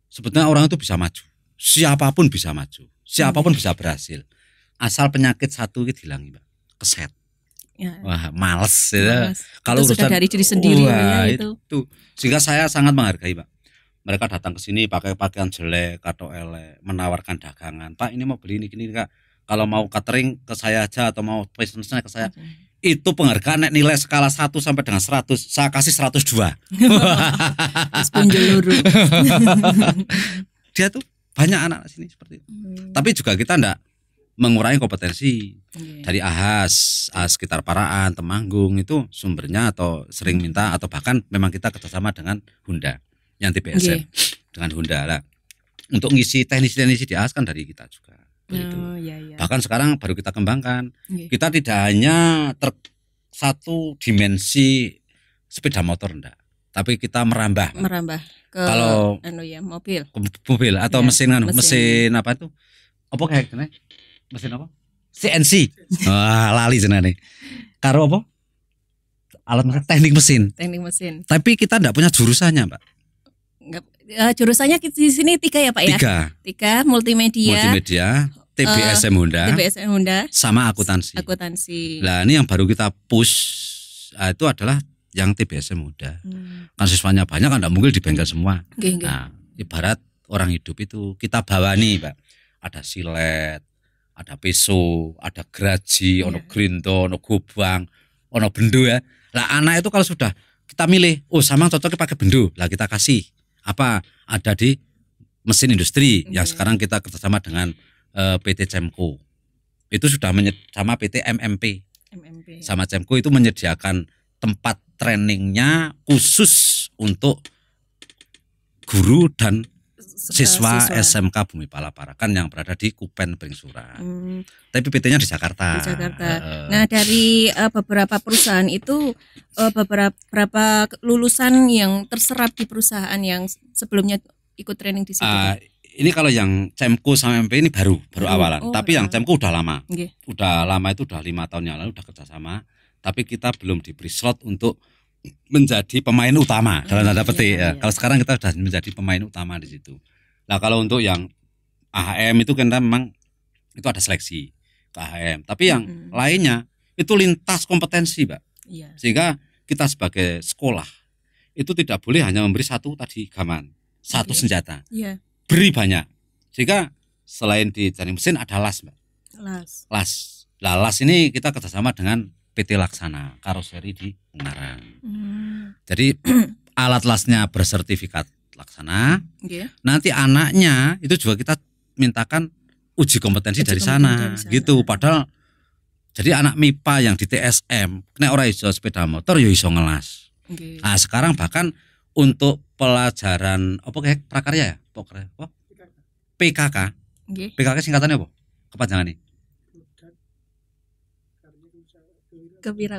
Sebetulnya orang itu bisa maju. Siapapun bisa maju. Siapapun bisa berhasil. Asal penyakit satu itu hilang Pak. Keset. Wah, males ya. Kalau sudah dari diri sendiri itu. Sehingga saya sangat menghargai Pak. Mereka datang ke sini pakai pakaian jelek atau elek, menawarkan dagangan. Pak, ini mau beli ini Kak. Kalau mau catering ke saya aja atau mau pesan ke saya. Itu penghargaan nilai skala 1 sampai dengan 100, saya kasih 102. Dia tuh banyak anak sini seperti itu. Tapi juga kita enggak mengurangi kompetensi dari AHAS sekitar Paraan, Temanggung itu sumbernya atau sering minta atau bahkan memang kita kerjasama dengan Honda yang TBSM dengan Honda lah. Untuk ngisi teknisi-teknisi di AHAS kan dari kita juga. Bahkan sekarang baru kita kembangkan. Kita tidak hanya satu dimensi sepeda motor enggak, tapi kita merambah ke kalau mobil atau mesin apa itu? Apa kayak gini? Mesin apa? CNC. Lali jenenge. Karo apa? Alat teknik mesin. Tapi kita enggak punya jurusannya, Pak. Jurusannya di sini 3 ya Pak ya? 3 multimedia, TBSM Honda, sama akuntansi. Nah ini yang baru kita push itu adalah yang TBSM Honda. Kan siswanya banyak kan tidak mungkin di bengkel semua. Nah ibarat orang hidup itu kita bawa nih Pak, ada silet, ada peso, ada geraji, ono grinto, ono gobang, ono bendo ya. Lah anak itu kalau sudah kita milih, oh sama cocoknya pakai bendo, lah kita kasih. Apa ada di mesin industri yang sekarang kita kerjasama dengan PT Cemco. Itu sudah sama PT MMP. Sama Cemco itu menyediakan tempat trainingnya khusus untuk guru dan siswa SMK Bumi Pala Parakan yang berada di Kupen Bringsuran. Tapi PT-nya di Jakarta. Nah dari beberapa perusahaan itu beberapa lulusan yang terserap di perusahaan yang sebelumnya ikut training di situ. Ini kalau yang Cemco sama MP ini baru awalan. Tapi yang Cemco udah lama. Udah lama itu udah 5 tahun yang lalu udah kerjasama. Tapi kita belum diberi slot untuk menjadi pemain utama dalam tanda petik. Kalau sekarang kita sudah menjadi pemain utama di situ. Nah kalau untuk yang AHM itu kan memang itu ada seleksi ke AHM. Tapi yang lainnya itu lintas kompetensi, Pak. Sehingga kita sebagai sekolah itu tidak boleh hanya memberi satu tadi gaman, satu senjata. Beri banyak. Sehingga selain di teknik mesin ada las, Mbak. Las. Nah, las ini kita kerjasama dengan PT Laksana Karoseri di Ungaran. Jadi alat lasnya bersertifikat Laksana. Nanti anaknya itu juga kita mintakan uji kompetensi dari sana. Gitu. Padahal jadi anak MIPA yang di TSM nek ora iso sepeda motor ya iso ngelas. Nah, sekarang bahkan untuk pelajaran apa kayak prakarya ya? PKK. PKK singkatannya apa? Kepanjangannya?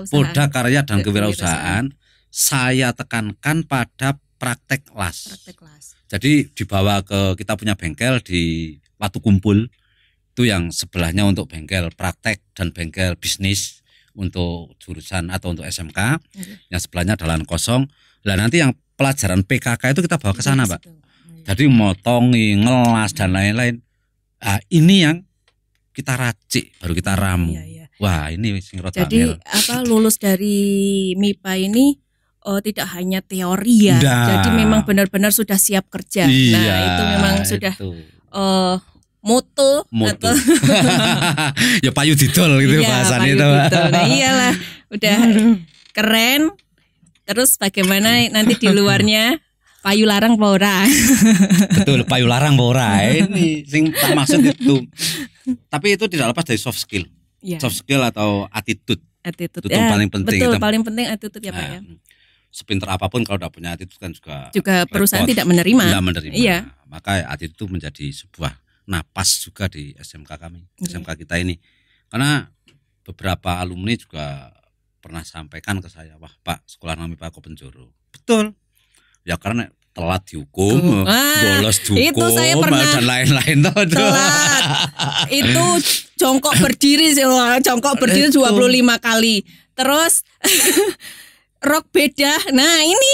Poda Karya dan Kewirausahaan. Saya tekankan pada praktek las. Jadi dibawa ke kita punya bengkel di Watu Kumpul. Itu yang sebelahnya untuk bengkel praktek dan bengkel bisnis untuk jurusan atau untuk SMK. Yang sebelahnya adalah kosong. Lah nanti yang pelajaran PKK itu kita bawa ke sana, Pak. Jadi motongi, ngelas dan lain-lain. Nah, ini yang kita racik, baru kita ramu. Wah, ini sing rada jadi lulus dari MIPA ini tidak hanya teori ya. Jadi memang benar-benar sudah siap kerja. Nah, itu memang sudah moto. Atau ya payu didol gitu bahasannya itu. Nah, iyalah, udah keren. Terus bagaimana nanti di luarnya payu larang ora? Betul, payu larang ora. Ini sing tak maksud itu. Tapi itu tidak lepas dari soft skill. Soft skill atau attitude. Itu paling penting. Betul, paling penting attitude ya Pak ya. Sepinter apapun kalau tidak punya attitude kan juga perusahaan tidak menerima. Iya. Maka attitude itu menjadi sebuah napas juga di SMK kami, SMK kita ini. Karena beberapa alumni juga pernah sampaikan ke saya, wah Pak, sekolah nami Pak Kopenjoro. Betul. Ya karena telat dihukum, bolos dihukum, dan lain-lain. Telat. Itu jongkok berdiri 25 kali. Terus rok beda. Nah ini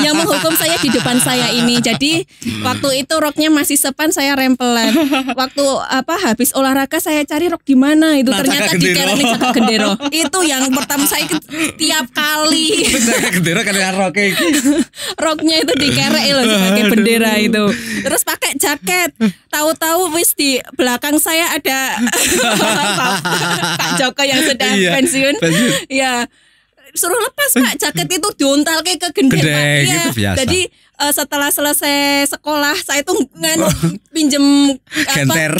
yang menghukum saya di depan saya ini. Jadi waktu itu roknya masih sepan, saya rempelan. Waktu habis olahraga saya cari rok di mana itu, ternyata di Caka Gendero. Itu yang pertama saya tiap kali. Caka Gendero kan rok roknya itu dikerek loh sebagai bendera itu. Terus pakai jaket. Tahu-tahu wis di belakang saya ada Pak Joko yang sudah pensiun. Ya. Suruh lepas Pak, jaket itu diontal ke gendeng Pak. Iya. Jadi setelah selesai sekolah saya tuh pinjem genter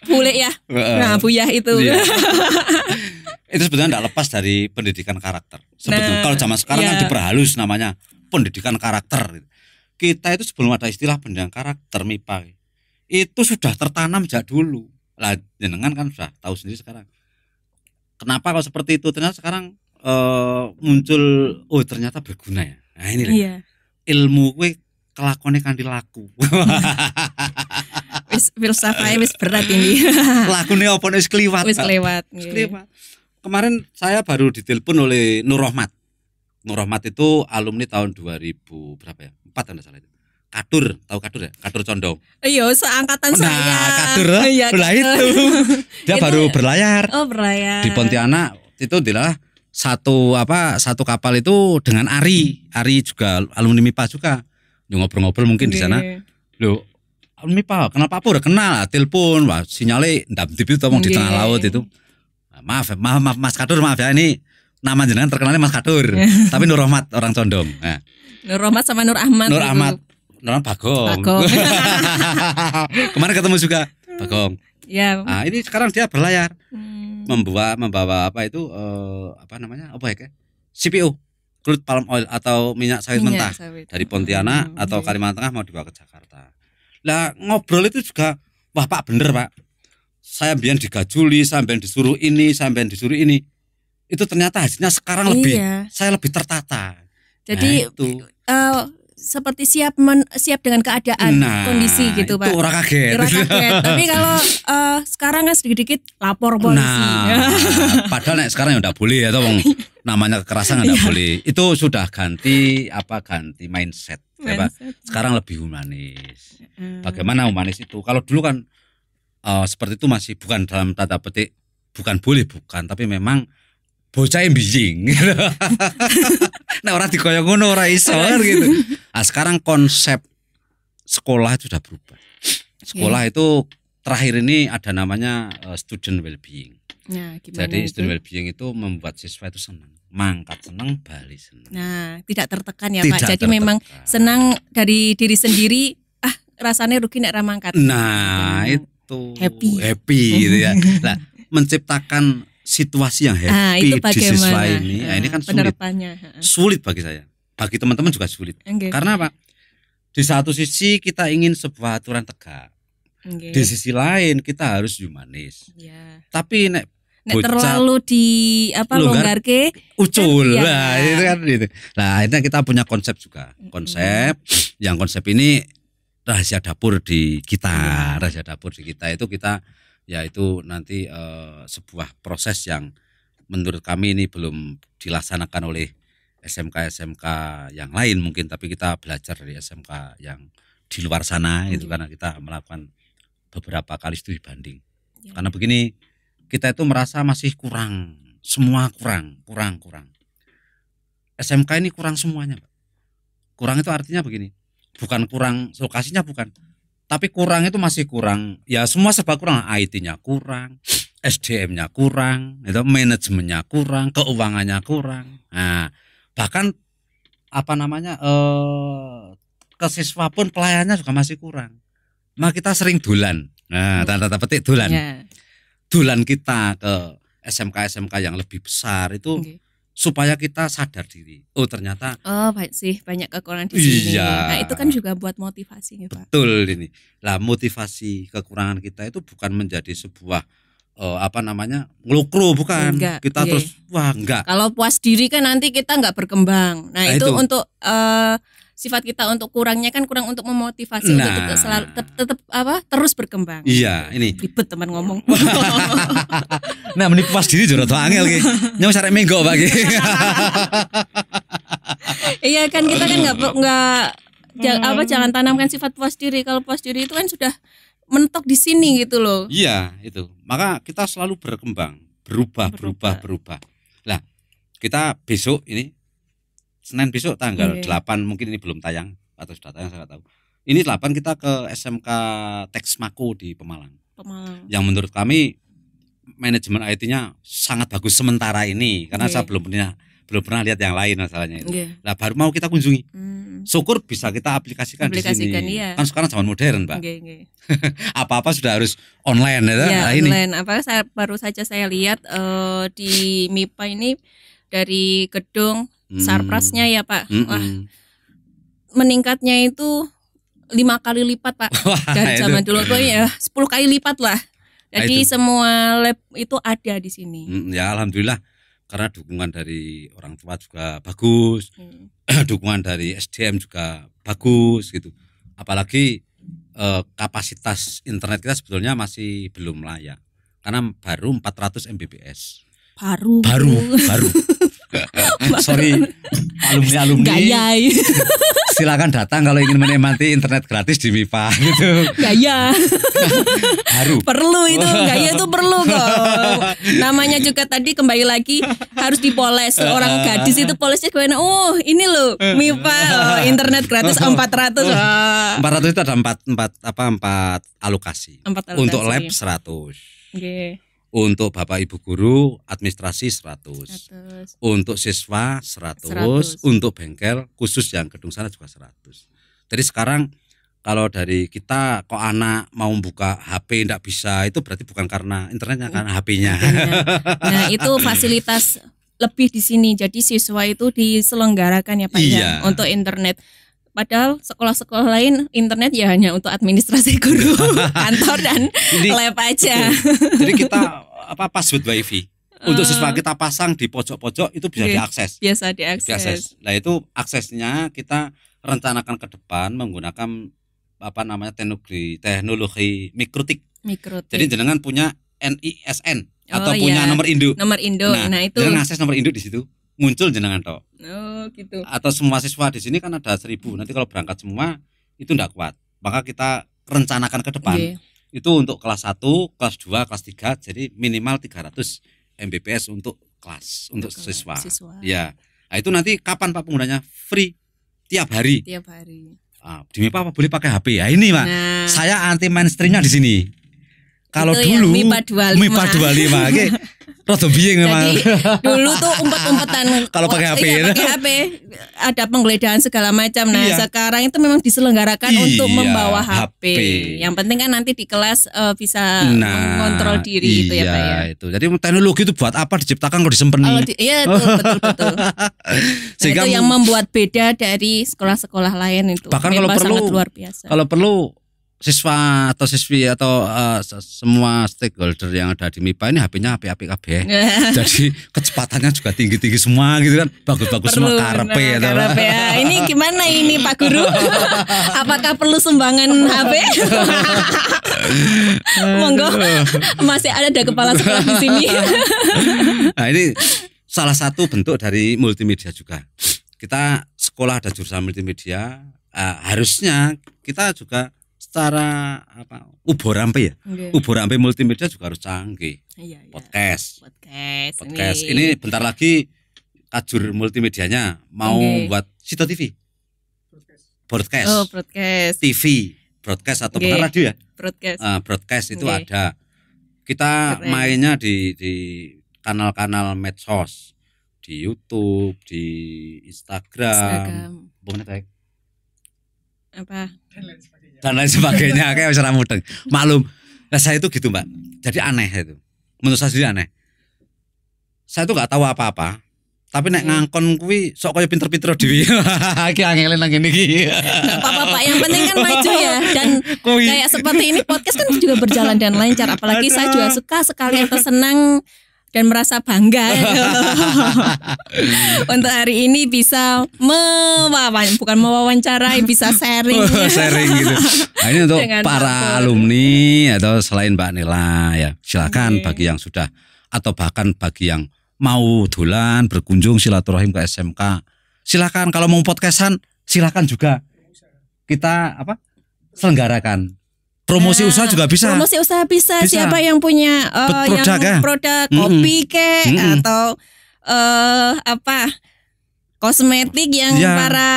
bule ya. Nah, Buyah itu. Iya. Itu sebetulnya tidak lepas dari pendidikan karakter. Sebetulnya kalau zaman sekarang kan diperhalus namanya pendidikan karakter. Kita itu sebelum ada istilah pendidikan karakter MIPA itu sudah tertanam sejak dulu. Lah jenengan kan sudah tahu sendiri sekarang. Kenapa kalau seperti itu? Ternyata sekarang muncul, oh ternyata berguna ya. Nah ini ilmu gue kelakonnya kan dilaku. Wis filsafahnya wis berat ini. Lakune apa wis kliwat. Wis kliwat. Kemarin saya baru ditelepon oleh Nur Rahmat. Nur Rahmat itu alumni tahun 2000 berapa ya? 4 anda salah itu. Kadur, tahu Kadur ya? Kadur Condong. Iya, seangkatan saya. Kadur lah itu. Dia baru berlayar. Oh, berlayar. Di Pontianak itu adalah satu kapal itu dengan Ari juga alumni MIPA juga. Ngobrol-ngobrol mungkin di sana. Loh, alumni MIPA, kenapa udah kenal? Telepon, wah sinyalnya ndap-ndip itu ngomong di tengah laut itu. Maaf Mas Kadur, maaf ya, ini nama jenengan terkenalnya Mas Kadur. Tapi Nur Rahmat orang Condong. Nah. Nur Rahmat sama Nur Ahmad. Nur Ahmad Bagong. Kemarin ketemu juga Bagong. Ya. Nah, ini sekarang dia berlayar. Membawa apa itu CPO, crude palm oil atau minyak sawit mentah dari Pontianak atau Kalimantan Tengah mau dibawa ke Jakarta. Lah ngobrol itu juga, wah Pak bener Pak, saya mbiyen digajuli, sampean disuruh ini, sampean disuruh ini. Itu ternyata hasilnya sekarang saya lebih tertata. Jadi seperti siap dengan keadaan kondisi gitu Pak. Itu orang kaget. Tapi kalau sekarang kan sedikit-sedikit lapor polisi. Padahal sekarang ya udah boleh ya, namanya kekerasan enggak boleh. Itu sudah ganti mindset. Ya, Pak. Sekarang lebih humanis. Bagaimana humanis itu? Kalau dulu kan seperti itu masih bukan dalam tanda petik bukan boleh, tapi memang bocah yang bijing. Nah orang dikoyong ngono ora iso gitu. Nah, sekarang konsep sekolah itu sudah berubah. Sekolah itu terakhir ini ada namanya student well-being. Nah, jadi itu? student well-being itu membuat siswa itu senang, mangkat senang, bali senang. Nah, tidak tertekan ya Pak. Jadi memang senang dari diri sendiri. Rasanya rugi nek ra mangkat. Nah, itu happy gitu ya. Nah, menciptakan situasi yang happy di siswa ini, ini kan sulit bagi saya, bagi teman-teman juga sulit. Karena apa? Di satu sisi kita ingin sebuah aturan tegak, di sisi lain kita harus humanis. Tapi nek terlalu longgarke, ucul lah, itu kan gitu. Nah, akhirnya kita punya konsep juga, konsep ini rahasia dapur di kita, itu kita. Yaitu nanti sebuah proses yang menurut kami ini belum dilaksanakan oleh SMK yang lain mungkin, tapi kita belajar dari SMK yang di luar sana itu karena kita melakukan beberapa kali studi banding. Karena begini, kita itu merasa masih kurang, semua kurang. SMK ini kurang semuanya, Pak. Kurang itu artinya begini, bukan kurang lokasinya, bukan. Tapi kurang itu masih kurang, ya semua serba kurang, IT-nya kurang, SDM-nya kurang, itu manajemennya kurang, keuangannya kurang. Nah, bahkan ke siswa pun pelayannya juga masih kurang. Maka kita sering dulan. Nah, tanda petik dulan. Dulan kita ke SMK yang lebih besar itu supaya kita sadar diri. Oh ternyata banyak kekurangan di sini. Nah itu kan juga buat motivasi ya Pak. Betul ini. Lah motivasi kekurangan kita itu bukan menjadi sebuah ngelukro, bukan. Kita terus enggak. Kalau puas diri kan nanti kita enggak berkembang. Nah itu untuk sifat kita untuk kurangnya kan kurang untuk memotivasi untuk tetap terus berkembang. Iya, ini ribet teman ngomong. Nah, menipu pas diri jero to angel ki. Nyong sarek menggo Pak ki. Iya kan kita kan enggak jangan tanamkan sifat puas diri. Kalau puas diri itu kan sudah mentok di sini gitu loh. Iya, itu. Maka kita selalu berkembang, berubah. Lah, kita besok ini Senin besok tanggal 8, mungkin ini belum tayang atau sudah tayang saya nggak tahu. Ini 8 kita ke SMK Texmaco di Pemalang. Yang menurut kami manajemen IT-nya sangat bagus sementara ini karena saya belum pernah lihat yang lain masalahnya itu. Nah, baru mau kita kunjungi. Syukur bisa kita aplikasikan di sini. Iya. Kan sekarang zaman modern, Pak. Apa-apa sudah harus online ya. Nah, online. Baru saja saya lihat di MIPA ini dari gedung Sarprasnya ya Pak. Wah, meningkatnya itu 5 kali lipat Pak. Dari zaman dulu tuh ya 10 kali lipat lah. Jadi semua lab itu ada di sini. Ya alhamdulillah karena dukungan dari orang tua juga bagus. Dukungan dari SDM juga bagus gitu. Apalagi kapasitas internet kita sebetulnya masih belum layak. Karena baru 400 Mbps. Baru. Sorry, alumni gaya. Silakan datang kalau ingin menikmati internet gratis di MIPA gitu. Gaya. Baru. Perlu itu, gaya itu perlu kok. Namanya juga tadi kembali lagi harus dipoles. Orang gadis itu polesnya gimana? Oh, ini loh MIPA internet gratis 400. 400 itu ada 4 alokasi. Untuk lab 100. Untuk Bapak Ibu guru administrasi 100. Untuk siswa 100. Untuk bengkel khusus yang gedung sana juga 100. Jadi sekarang kalau dari kita kok anak mau buka HP enggak bisa, itu berarti bukan karena internetnya, karena HP-nya. Nah, itu fasilitas lebih di sini. Jadi siswa itu diselenggarakan ya Pak ya untuk internet. Padahal sekolah-sekolah lain internet ya hanya untuk administrasi guru, kantor dan lab aja. Jadi kita password wifi untuk siswa kita pasang di pojok-pojok itu bisa diakses. Biasa diakses. Nah itu aksesnya kita rencanakan ke depan menggunakan teknologi mikrotik. Jadi jenengan punya NISN atau punya nomor induk. Nah itu jenengan akses nomor induk di situ. Muncul jenengan toh. Oh gitu. Atau semua siswa di sini kan ada 1000. Nanti kalau berangkat semua itu enggak kuat. Maka kita rencanakan ke depan. Itu untuk kelas 1, kelas 2, kelas 3 jadi minimal 300 Mbps untuk kelas untuk siswa. Ya. Nah, itu nanti kapan Pak penggunanya? Free tiap hari. Di MIPA apa boleh pakai HP? Ya ini Pak. Nah, saya anti mainstreamnya di sini. Kalau dulu MIPA 25 rada biyeng memang. Jadi dulu tuh umpet-umpetan kalau pakai HP. Pakai HP ada penggeledahan segala macam. Nah, sekarang itu memang diselenggarakan untuk membawa HP. Yang penting kan nanti di kelas bisa mengontrol diri itu ya Pak ya. Itu. Jadi teknologi itu buat apa diciptakan kalau disempeni? Iya betul. Sehingga itu yang membuat beda dari sekolah-sekolah lain itu. Bahkan kalau perlu luar biasa. Kalau perlu siswa atau siswi atau semua stakeholder yang ada di MIPA ini HP-nya HP KB. Jadi kecepatannya juga tinggi-tinggi semua gitu kan. Bagus-bagus semua karepe ya. Ini gimana ini Pak Guru? Apakah perlu sumbangan HP? Monggo. Masih ada kepala sekolah di sini. Nah, ini salah satu bentuk dari multimedia juga. Kita sekolah ada jurusan multimedia, harusnya kita juga secara uborampe ya. Uborampe multimedia juga harus canggih. Podcast. Ini bentar lagi Kajur multimedianya mau buat Sito TV. Broadcast. TV, broadcast atau bukan radio ya? Broadcast itu ada. Kita mainnya di kanal-kanal medsos, di YouTube, di Instagram. Dan lain sebagainya kayak wis ora mudeng. Maklum. Nah, saya itu gitu, Mbak. Jadi aneh itu. Menurut saya sendiri aneh. Saya tuh enggak tahu apa-apa. Tapi nek ngangkon kuwi sok kaya pinter-pinter dhewe. Iki angelen nang ngene iki. Enggak apa-apa, Pak. Yang penting kan maju ya. Dan kayak seperti ini podcast kan juga berjalan dan lancar. Apalagi saya juga suka sekali atau senang dan merasa bangga untuk hari ini bisa bukan mewawancarai, bisa sharing. Sharing gitu. Nah, ini untuk para alumni atau selain Mbak Nela ya, silakan bagi yang sudah atau bahkan bagi yang mau dolan berkunjung silaturahim ke SMK. Silakan kalau mau podcastan silakan juga kita selenggarakan. Promosi usaha juga bisa. Promosi usaha bisa. Siapa yang punya produk kopi atau kosmetik yang para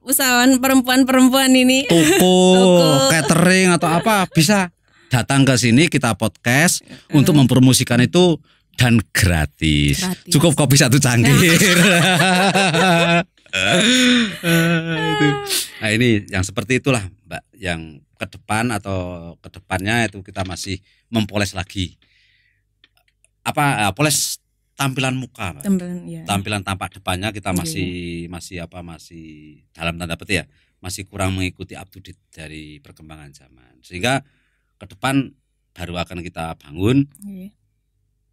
usahawan perempuan ini. Toko, catering atau apa bisa datang ke sini kita podcast untuk mempromosikan itu dan gratis. Cukup kopi 1 cangkir. Nah ini yang seperti itulah Mbak, yang ke depan atau ke depannya itu kita masih mempoles lagi poles tampilan muka Mbak. Tampilan tampak depannya kita masih dalam tanda petik ya, masih kurang mengikuti up to date dari perkembangan zaman, sehingga ke depan baru akan kita bangun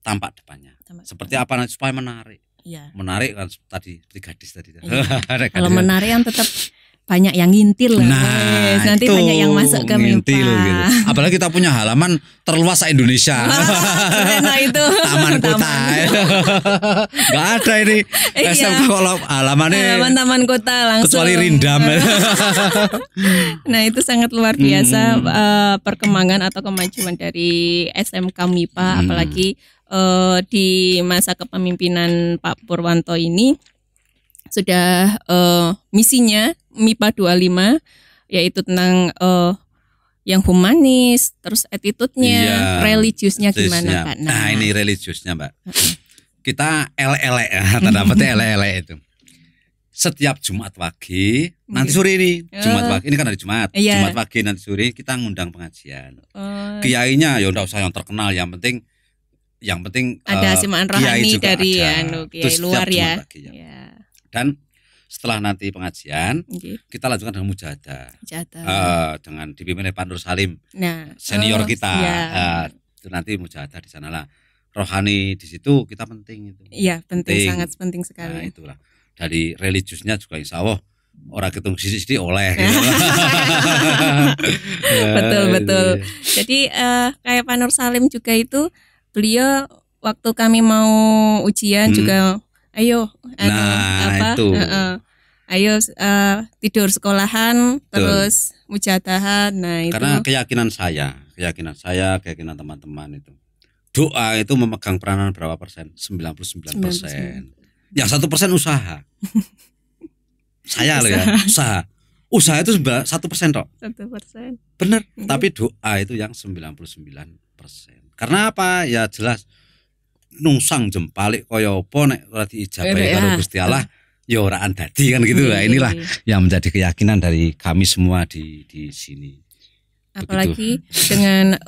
tampak depannya seperti apa supaya menarik. Menarik kan tadi seperti gadis tadi. Kalau menarik kan tetap banyak yang ngintil. Nanti banyak yang masuk ke MIPA. Gitu. Apalagi kita punya halaman terluas se-Indonesia. Nah itu taman kota. Gak ada ini SMK kalau halamannya taman kota langsung. Kecuali Rindam. Nah itu sangat luar biasa perkembangan atau kemajuan dari SMK MIPA, apalagi di masa kepemimpinan Pak Purwanto ini sudah misinya MIPA 25 yaitu tentang yang humanis, terus attitude-nya, religiusnya gimana Pak? Nah ini religiusnya Mbak. Kita ele-ele tanda petik ele-ele itu. Setiap Jumat pagi, nanti sore ini Jumat pagi, ini kan hari Jumat. Jumat pagi nanti sore kita ngundang pengajian. Kiainya ya enggak usah yang terkenal, yang penting ada simaan rohani dari kiai luar ya. Dan setelah nanti pengajian kita lanjutkan dengan mujahadah. Dengan dipimpin oleh Pak Nur Salim, senior kita. Itu nanti mujahadah di sanalah. Rohani di situ kita penting itu. Iya, penting, sangat penting sekali. Nah, itulah. Dari religiusnya juga insya Allah orang ketemu sisi oleh. Gitu. Betul. Jadi kayak Pak Nur Salim juga itu, beliau waktu kami mau ujian juga, ayo, ayo tidur sekolahan, terus mujadahan. Nah itu. Karena keyakinan saya, keyakinan teman-teman itu, doa itu memegang peranan berapa persen? 99%. Yang 1% usaha. Saya loh ya, usaha itu 1% kok. 1%. Bener, tapi doa itu yang 99%. Karena apa? Ya jelas nungsang jempalik kaya apa nek ora diijabahi karo Gusti Allah ya ora andadi kan gitu lah. Inilah yang menjadi keyakinan dari kami semua di sini. Apalagi dengan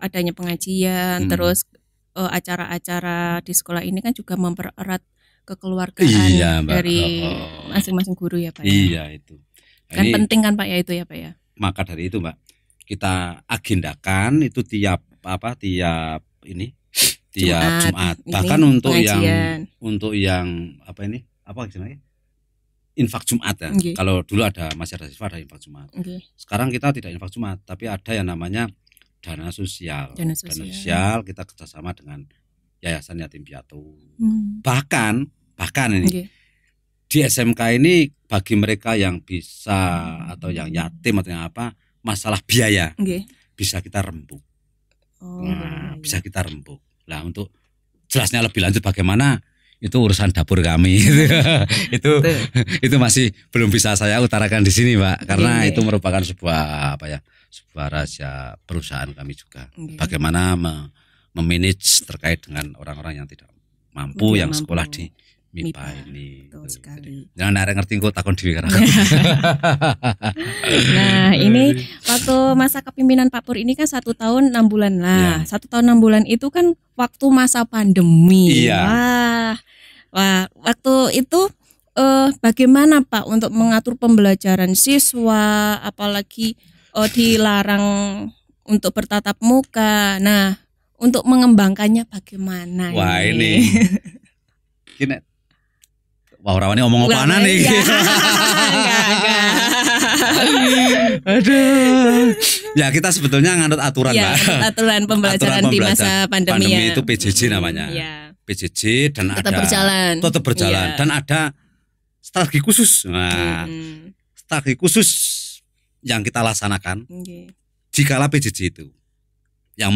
adanya pengajian, terus acara-acara di sekolah ini kan juga mempererat kekeluargaan dari masing-masing guru ya Pak ya. Iya itu. Kan ini penting kan Pak ya itu ya Pak ya. Maka dari itu Mbak, kita agendakan itu tiap Jumat. Bahkan untuk pengajian. yang infak Jumat ya. Kalau dulu masih ada siswa ada infak Jumat. Sekarang kita tidak infak Jumat, tapi ada yang namanya dana sosial. Dana sosial kita kerjasama dengan Yayasan Yatim Piatu. Bahkan ini di SMK ini bagi mereka yang bisa atau yang yatim atau yang masalah biaya bisa kita rembuk. Bisa kita rembuk. Nah untuk jelasnya lebih lanjut bagaimana itu urusan dapur kami. itu masih belum bisa saya utarakan di sini Mbak, karena itu merupakan sebuah rahasia perusahaan kami juga. Bagaimana memanage terkait dengan orang-orang yang tidak mampu yang sekolah di MIPA ini. Betul sekali. Jangan narek ngerti kok takon dhewe kan. Nah, ini waktu masa kepemimpinan Pak Pur ini kan 1 tahun 6 bulan lah. 1 tahun 6 bulan itu kan waktu masa pandemi. Wah, waktu itu bagaimana Pak untuk mengatur pembelajaran siswa, apalagi dilarang untuk bertatap muka. Nah, untuk mengembangkannya bagaimana? Wah ini wah rawane ngomong apaan nih? Enggak. Aduh. Ya kita sebetulnya nganut aturan, Mbak. Aturan pembelajaran di masa pandemi ya. Itu PJJ namanya. PJJ dan tetap berjalan dan ada strategi khusus. Nah, strategi khusus yang kita laksanakan jikalau PJJ itu. Yang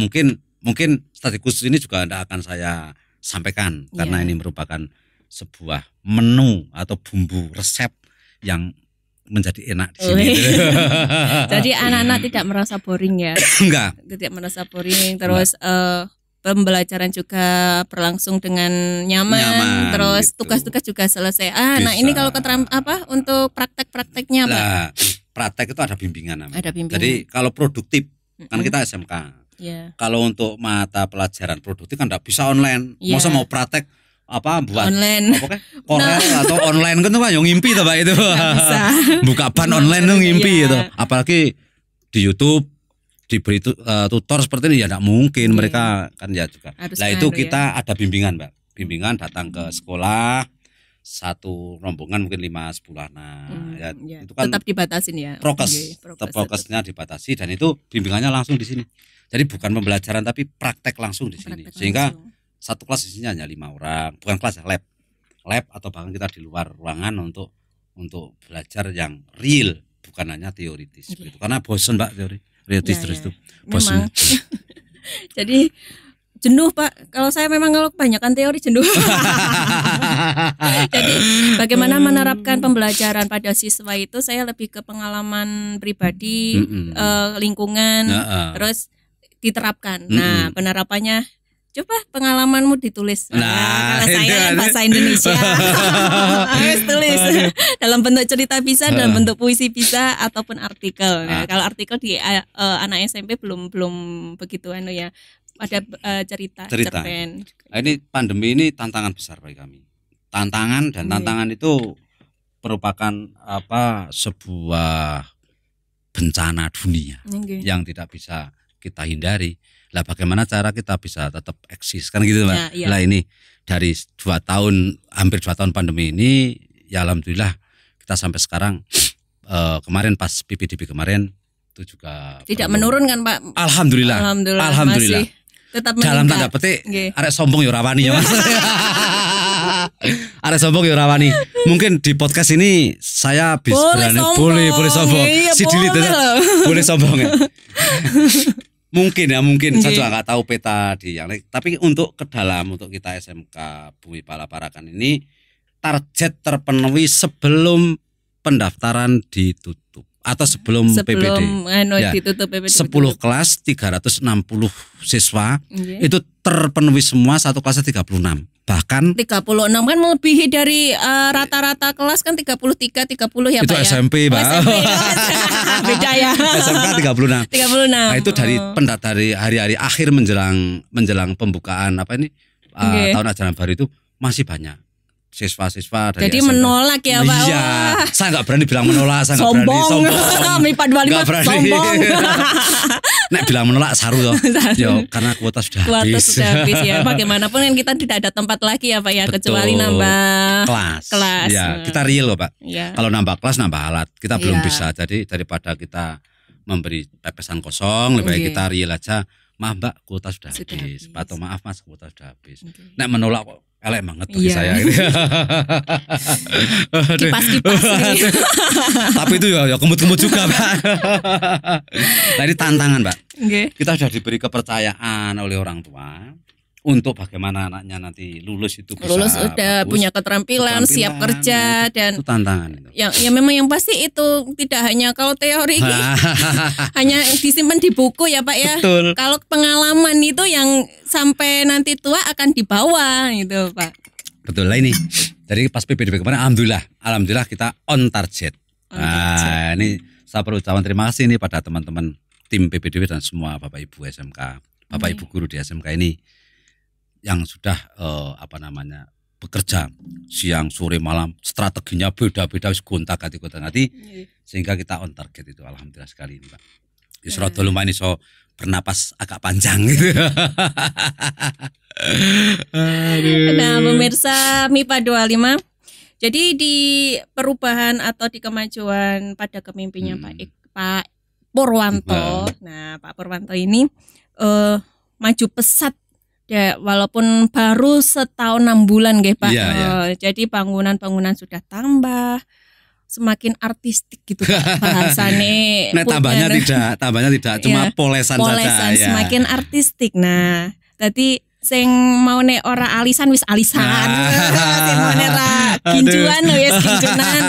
mungkin strategi khusus ini juga tidak akan saya sampaikan karena ini merupakan sebuah menu atau bumbu resep yang menjadi enak di sini. Jadi anak-anak tidak merasa boring ya? Enggak. Tidak merasa boring. Terus pembelajaran juga berlangsung dengan nyaman. Terus gitu. Tugas-tugas juga selesai. Nah ini kalau untuk praktek-prakteknya apa? Nah, praktek itu ada bimbingan namanya. Ada bimbingan. Jadi kalau produktif kan kita SMK. Kalau untuk mata pelajaran produktif kan tidak bisa online. Masa mau praktek buat online Corel atau online kan tuh yang ngimpi tuh Pak itu. Buka ban online tuh ngimpi gitu. Apalagi di YouTube diberi tutor seperti ini ya tidak mungkin mereka kan ya juga. Nah itu kita ada bimbingan Mbak. Bimbingan datang ke sekolah satu rombongan mungkin 5-10 anak. Itu kan tetap dibatasin ya. Prokesnya dibatasi dan itu bimbingannya langsung di sini. Jadi bukan pembelajaran tapi praktek langsung di sini. Sehingga satu kelas isinya hanya 5 orang, bukan kelas lab atau bahkan kita di luar ruangan untuk belajar yang real, bukan hanya teoritis gitu. Karena bosan Mbak teoritis terus itu bosan. Jadi jenuh Pak, kalau kebanyakan teori jenuh. Jadi bagaimana menerapkan pembelajaran pada siswa itu saya lebih ke pengalaman pribadi, lingkungan, terus diterapkan. Nah penerapannya coba pengalamanmu ditulis. Kalau saya bahasa Indonesia harus tulis dalam bentuk cerita bisa, dalam bentuk puisi bisa, ataupun artikel. Nah, kalau artikel di anak SMP belum begitu ya. Ada cerita. Cerpen. Nah, ini pandemi ini tantangan besar bagi kami. Tantangan itu merupakan sebuah bencana dunia yang tidak bisa kita hindari. Lah bagaimana cara kita bisa tetap eksis kan gitu Mbak. Lah ini dari hampir 2 tahun pandemi ini ya alhamdulillah kita sampai sekarang kemarin pas PPDB kemarin itu juga tidak menurun kan Pak? Alhamdulillah. Masih tetap meningkat. Dalam tanda petik arek sombong ya rawani ya Mas. Arek sombong ya rawani. Mungkin di podcast ini saya boleh sombong. Si Dilit boleh sombong ya. Mungkin saya juga nggak tahu peta di yang lain. Tapi untuk kita SMK Bumi Pala Parakan ini target terpenuhi sebelum pendaftaran ditutup atau sebelum PPD. Ditutup PPD. 10 kelas 360 siswa itu terpenuhi semua, satu kelasnya 36. Bahkan 36 kan melebihi dari rata-rata kelas kan 33 30 ya itu Pak SMP, ya. Mbak. Beda ya. SMK 36. 36. Nah, itu dari hari-hari akhir menjelang pembukaan tahun ajaran baru itu masih banyak siswa-siswa dari jadi SMP. Menolak ya Pak. Iya, saya nggak berani bilang menolak, saya nggak berani sombong. MIPA 25 sombong. Nek bilang menolak saru toh. Yo, karena kuota sudah habis ya. Bagaimanapun kan kita tidak ada tempat lagi ya Pak ya. Betul. Kecuali nambah kelas. Ya, kita real loh Pak. Ya. Kalau nambah kelas nambah alat kita belum bisa. Jadi daripada kita memberi pepesan kosong, lebih baik kita real aja. Maaf Mbak, kuota sudah habis. Atau maaf Mas, kuota sudah habis. Nek menolak kok elek banget bagi saya. Kipas-kipas. Tapi itu ya kemut-kemut juga Pak. Nah ini tantangan Mbak. Kita sudah diberi kepercayaan oleh orang tua untuk bagaimana anaknya nanti lulus itu bisa udah punya keterampilan, siap kerja dan itu tantangan itu. Ya memang yang pasti itu tidak hanya kalau teori hanya disimpan di buku ya Pak ya. Betul. Kalau pengalaman itu yang sampai nanti tua akan dibawa gitu Pak. Betul lah ini. Jadi pas PPDB kemarin alhamdulillah kita on target. Ini saya perlu ucapkan terima kasih nih pada teman-teman tim PPDB dan semua Bapak Ibu SMK, Bapak Ibu guru di SMK ini yang sudah bekerja siang sore malam, strateginya beda-beda, gonta-ganti sehingga kita on target itu alhamdulillah sekali ini Pak. Isra lumayan iso bernapas agak panjang gitu. Nah, pemirsa MIPA 25. Jadi di perubahan atau di kemajuan pada kepemimpinan Pak Purwanto. Nah, Pak Purwanto ini maju pesat ya, walaupun baru setahun 6 bulan nggih Pak. Jadi bangunan-bangunan sudah tambah, semakin artistik gitu Pak bahasane. Nah, tambahnya tidak cuma polesan saja ya. Semakin artistik. Nah, tadi sing mau nek ora alisan wis alisan. Sing mau nek ra ginjuan wis ginjunan.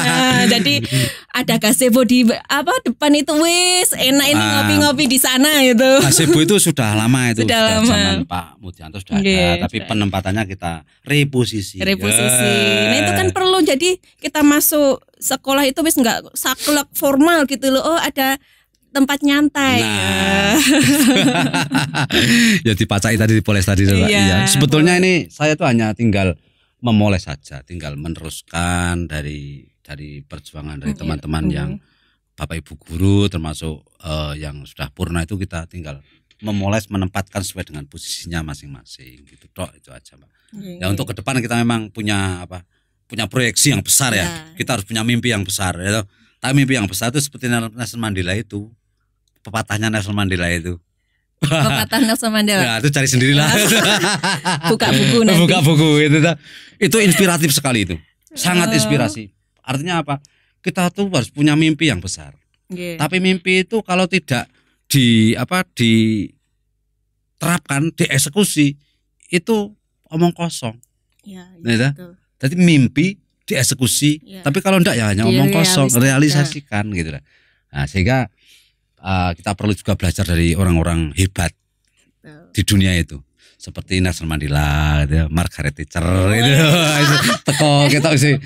Jadi ada gazebo di depan itu wis enak ini ngopi-ngopi di sana gitu. Gazebo itu sudah lama itu. Sudah lama. Zaman Pak Mudianto sudah ada, tapi penempatannya kita reposisi. Nah, itu kan perlu, jadi kita masuk sekolah itu wis enggak saklek formal gitu loh. Oh, ada tempat nyantai. Nah. Ya dipacai tadi, dipoles tadi. Iya. Sebetulnya ini saya tuh hanya tinggal memoles saja, tinggal meneruskan dari perjuangan dari teman-teman yang Bapak Ibu guru termasuk yang sudah purna, itu kita tinggal memoles, menempatkan sesuai dengan posisinya masing-masing gitu. Itu aja, Mbak. Ya untuk ke depan kita memang punya proyeksi yang besar ya. Kita harus punya mimpi yang besar ya. Tapi mimpi yang besar itu seperti Nelson Mandela itu. Pepatahnya Nelson Mandela itu. Pepatah Nelson Mandela. Ya, itu cari sendirilah. Buka buku nanti. Buka buku itu inspiratif sekali itu. Sangat inspirasi. Artinya apa? Kita tuh harus punya mimpi yang besar. Tapi mimpi itu kalau tidak diterapkan, dieksekusi, itu omong kosong. Ya, jadi mimpi dieksekusi, tapi kalau enggak ya hanya omong kosong, realisasikan gitu lah. Nah, sehingga kita perlu juga belajar dari orang-orang hebat di dunia itu, seperti Nelson Mandela, gitu, Margaret Thatcher, itu teko kita sih.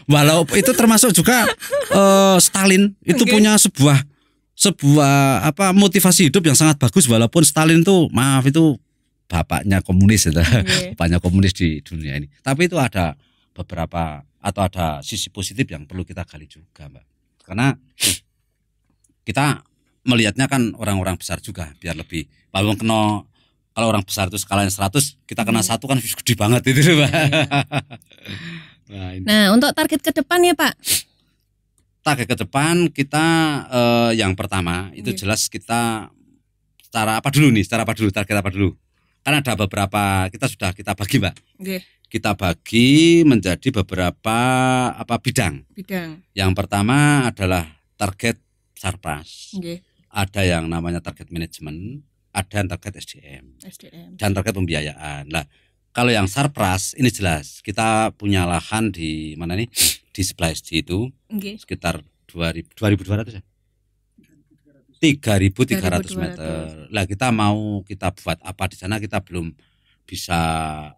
Walau itu termasuk juga Stalin itu punya sebuah motivasi hidup yang sangat bagus, walaupun Stalin itu bapaknya komunis itu, bapaknya komunis di dunia ini. Tapi itu ada beberapa atau ada sisi positif yang perlu kita gali juga, Mbak. Karena kita melihatnya kan orang-orang besar juga, biar lebih walaupun kalau orang besar itu skalanya 100, kita kena 1 kan gede banget itu, Pak. Nah, untuk target ke depan ya, Pak. Target ke depan kita yang pertama itu jelas kita secara apa dulu target apa dulu. Kan ada beberapa kita bagi, Mbak. Kita bagi menjadi beberapa bidang. Yang pertama adalah target Sarpras. Ada yang namanya target manajemen, ada yang target SDM. Dan target pembiayaan. Nah, kalau yang Sarpras ini jelas kita punya lahan di mana nih? Di sebelah SD itu sekitar 2.200 ya. 3.300 meter. Lah kita buat apa di sana, kita belum bisa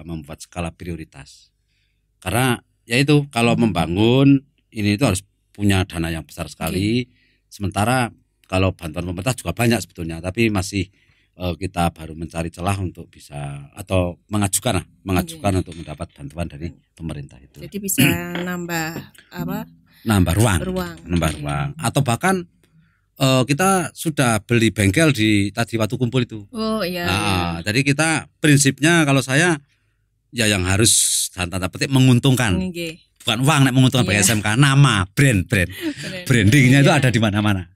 membuat skala prioritas. Karena yaitu kalau membangun ini itu harus punya dana yang besar sekali. Sementara kalau bantuan pemerintah juga banyak sebetulnya, tapi masih kita baru mencari celah untuk bisa atau mengajukan untuk mendapat bantuan dari pemerintah itu. Jadi bisa nambah ruang. Atau bahkan kita sudah beli bengkel di Watu Kumpul itu. Jadi kita prinsipnya kalau saya ya yang harus tanda petik menguntungkan. Bukan uang, menguntungkan bagi SMK, nama, brandingnya itu ada di mana-mana.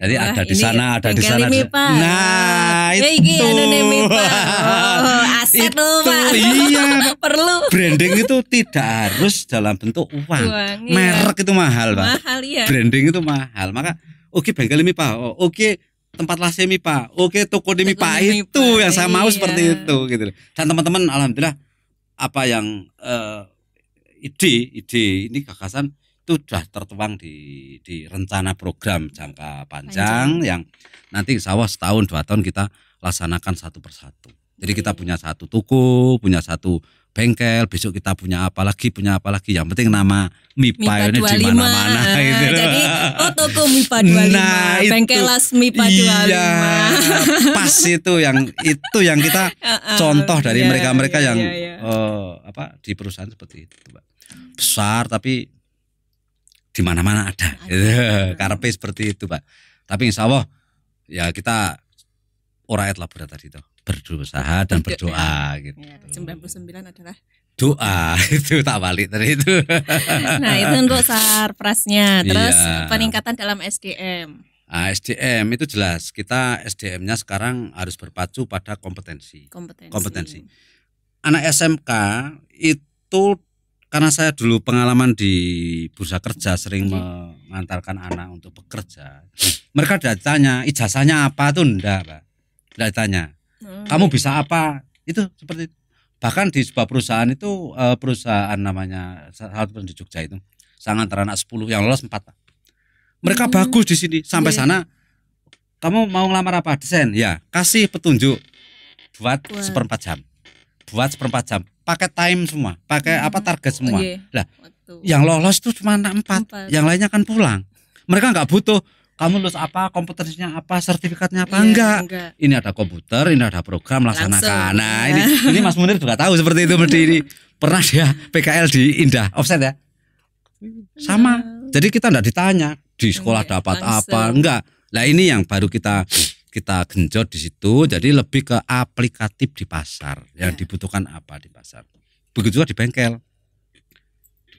Jadi ada di sana, ada di sana. Nah, itu. Aset loh, Pak. Iya. Perlu. Branding itu tidak harus dalam bentuk uang. Merek itu mahal, Pak. Mahal ya. Branding itu mahal. Maka bengkel MIPA, tempat las MIPA, toko di MIPA, itu yang saya mau seperti itu gitu. Dan teman-teman alhamdulillah apa yang ide ini gagasan itu sudah tertuang di rencana program jangka panjang yang nanti insya Allah setahun 2 tahun kita laksanakan satu persatu. Jadi kita punya satu toko, punya satu bengkel, besok kita punya apa lagi, yang penting nama MIPA ini di mana-mana gitu. Jadi toko MIPA 25, bengkel las MIPA 25. Iya, pas itu yang kita contoh dari mereka-mereka yang di perusahaan seperti itu, Pak. Besar tapi di mana-mana ada. Karepe seperti itu, Pak. Tapi insya Allah Ya kita ora et labora tadi itu berusaha dan berdoa gitu. Ya, 99 adalah doa itu tak balik tadi itu. Nah itu untuk sarprasnya. Terus peningkatan dalam SDM. Nah, SDM itu jelas kita SDM-nya sekarang harus berpacu pada kompetensi. Anak SMK itu karena saya dulu pengalaman di bursa kerja sering mengantarkan anak untuk bekerja. Mereka ditanya ijazahnya apa tuh enggak, Pak. Tidak ditanya. Kamu bisa apa? Itu seperti itu. Bahkan di sebuah perusahaan itu perusahaan namanya salah satu di Jogja itu. Saya ngantar anak 10 yang lolos 4, Pak. Mereka bagus di sini. Sampai sana kamu mau ngelamar apa? Desain. Ya, kasih petunjuk buat 1/4 jam. Buat 1/4 jam. Pakai time semua, pakai target semua. Lah, yang lolos itu cuma anak 4. Yang lainnya kan pulang. Mereka nggak butuh kamu lulus apa, kompetensinya apa, sertifikatnya apa, enggak. Ini ada komputer, ini ada program, laksanakan. Nah, ini Mas Munir juga tahu seperti itu. Ini pernah dia PKL di Indah offset ya. Sama. Jadi kita enggak ditanya di sekolah dapat apa, enggak. Nah, ini yang baru kita genjot di situ. Jadi lebih ke aplikatif di pasar, yang dibutuhkan apa di pasar. Begitu juga di bengkel.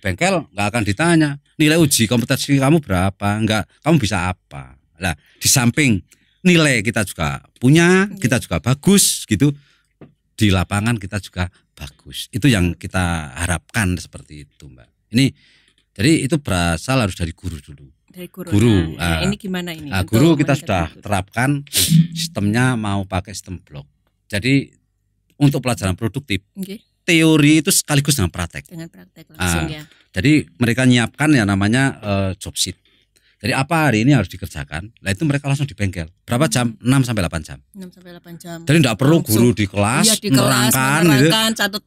Bengkel nggak akan ditanya nilai uji kompetensi kamu berapa, enggak, kamu bisa apa. Nah, di samping nilai kita juga punya, kita juga bagus gitu, di lapangan kita juga bagus. Itu yang kita harapkan seperti itu, Mbak. Ini jadi itu berasal harus dari guru dulu. Dari guru. Nah, ini gimana ini? Guru kita sudah terapkan sistemnya mau pakai sistem blok. Jadi untuk pelajaran produktif. Teori itu sekaligus dengan praktek. Dengan praktek langsung ya. Jadi mereka nyiapkan yang namanya job sheet. Jadi apa hari ini harus dikerjakan. Nah itu mereka langsung di bengkel. Berapa jam? 6-8 jam. 6-8 jam. Jadi tidak perlu guru di kelas menerangkan gitu.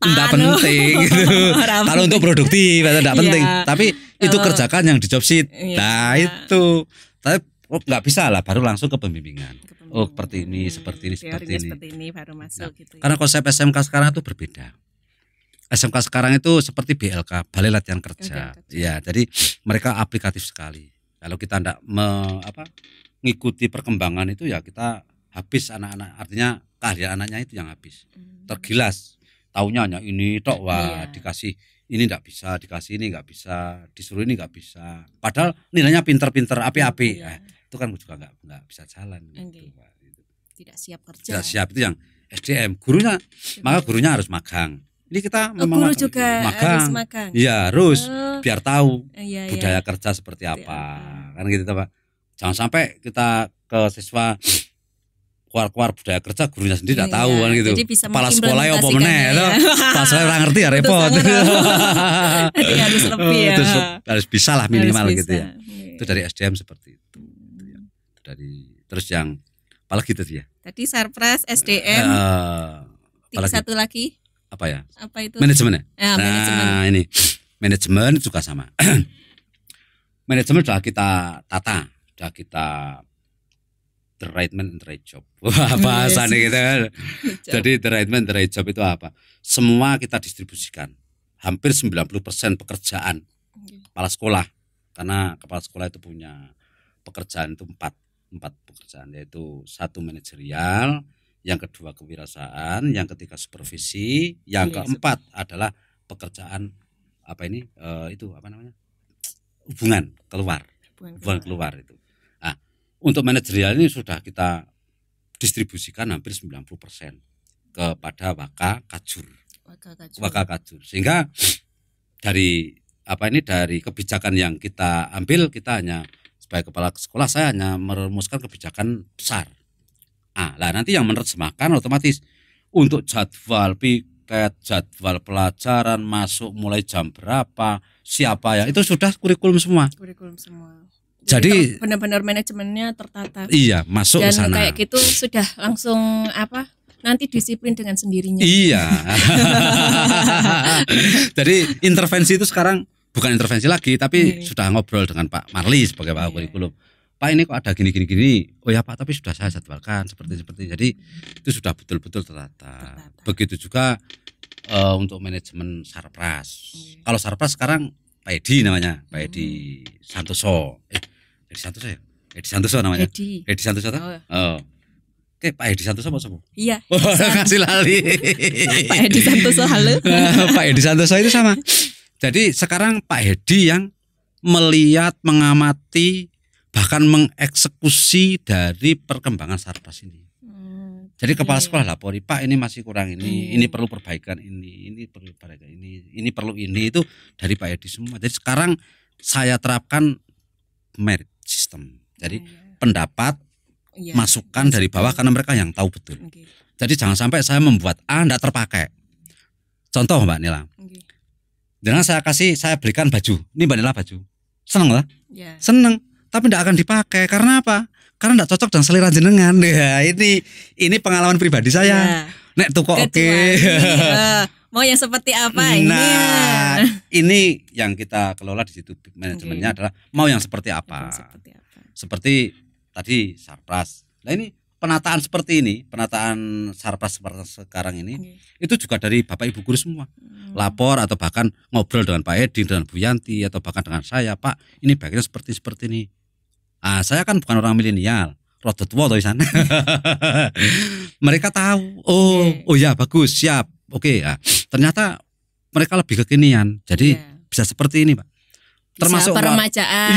Tidak penting gitu. Kalau untuk produktif tidak penting. Tapi itu kerjakan yang di job sheet. Nah itu. Tapi nggak bisa lah, baru langsung ke pembimbingan. Oh seperti ini, seperti ini baru masuk gitu. Karena konsep SMK sekarang itu berbeda. SMK sekarang itu seperti BLK, Balai Latihan Kerja. Ya, jadi mereka aplikatif sekali. Kalau kita tidak mengikuti perkembangan itu ya kita habis anak-anak. Artinya keahlian anaknya itu yang habis. Tergilas. Taunya hanya ini tok, dikasih ini tidak bisa, dikasih ini nggak bisa, disuruh ini nggak bisa. Padahal nilainya pinter-pinter, api-api. Itu kan juga nggak bisa jalan. Gitu. Tidak siap kerja. Tidak siap, itu yang SDM. Gurunya, maka gurunya harus magang. Ini kita guru juga harus magang. Iya, harus biar tahu budaya kerja seperti apa. Kan gitu, Pak. Jangan sampai kita ke siswa keluar budaya kerja gurunya sendiri tidak tahu kan gitu. Kepala sekolah ya apa meneh itu. Kepala sekolah ora ngerti ya repot. Jadi harus lebih ya. Harus bisa lah minimal gitu ya. Itu dari SDM seperti itu. Terus yang apalagi tadi ya? Tadi sarpras SDM. Satu lagi. Apa ya? Apa itu? Manajemen ya? Manajemen. Ini manajemen juga sama. Manajemen sudah kita tata, sudah kita the right man in the right job. Wah, bahasanya gitu kan. Jadi the right man in the right job itu apa? Semua kita distribusikan. Hampir 90% pekerjaan kepala sekolah. Karena kepala sekolah itu punya pekerjaan itu empat pekerjaan, yaitu 1 manajerial, yang kedua kewirausahaan, yang ketiga supervisi, yang keempat adalah pekerjaan hubungan keluar itu. Nah, untuk manajerial ini sudah kita distribusikan hampir 90% kepada Waka Kajur. Sehingga dari kebijakan yang kita ambil, kita hanya sebagai kepala sekolah, saya hanya merumuskan kebijakan besar. Lah nanti yang menerjemahkan otomatis untuk jadwal piket, jadwal pelajaran, masuk mulai jam berapa, siapa ya, itu sudah kurikulum semua. Jadi benar-benar manajemennya tertata. Iya, masuk ke sana. Dan kayak gitu sudah langsung nanti disiplin dengan sendirinya. Iya. Jadi intervensi itu sekarang bukan intervensi lagi, tapi sudah ngobrol dengan Pak Marli sebagai Pak Kurikulum. Pak ini kok ada gini. Oh ya Pak, tapi sudah saya jadwalkan seperti. Jadi itu sudah betul-betul tertata. Begitu juga untuk manajemen sarpras. Kalau sarpras sekarang Pak Edi namanya, Pak Edi Santoso. Santoso ya? Edi Santoso namanya. Edi Santoso. Oh. Oke, Pak Edi Santoso apa sama? Iya. Ngasih lali. Pak Edi Santoso halo. Pak Edi Santoso itu sama. Jadi sekarang Pak Edi yang melihat, mengamati, bahkan mengeksekusi dari perkembangan Sarpas ini. Jadi kepala sekolah lapori, Pak ini masih kurang ini perlu perbaikan ini perlu perbaikan ini perlu ini, itu dari Pak Edi semua. Jadi sekarang saya terapkan merit system. Jadi pendapat, masukan dari bawah karena mereka yang tahu betul. Jadi jangan sampai saya membuat A tidak terpakai. Contoh Mbak Nila. Dengan saya belikan baju. Ini Mbak Nila baju. Seneng lah? Seneng. Tapi tidak akan dipakai. Karena apa? Karena tidak cocok dengan selera jenengan. Ya, ini pengalaman pribadi saya. Nek tuh kok oke. Mau yang seperti apa ini? Nah, ini yang kita kelola di situ manajemennya adalah mau yang seperti apa. Seperti tadi Sarpras. Nah ini penataan seperti ini, penataan Sarpras seperti sekarang ini, itu juga dari Bapak Ibu guru semua. Lapor atau bahkan ngobrol dengan Pak Edi, dengan Bu Yanti, atau bahkan dengan saya, Pak ini baiknya seperti ini. Saya kan bukan orang milenial, rodot tua toh sana. Mereka tahu, oh ya bagus, siap, oke. Ya. Ternyata mereka lebih kekinian, jadi bisa seperti ini Pak. Termasuk peremajaan.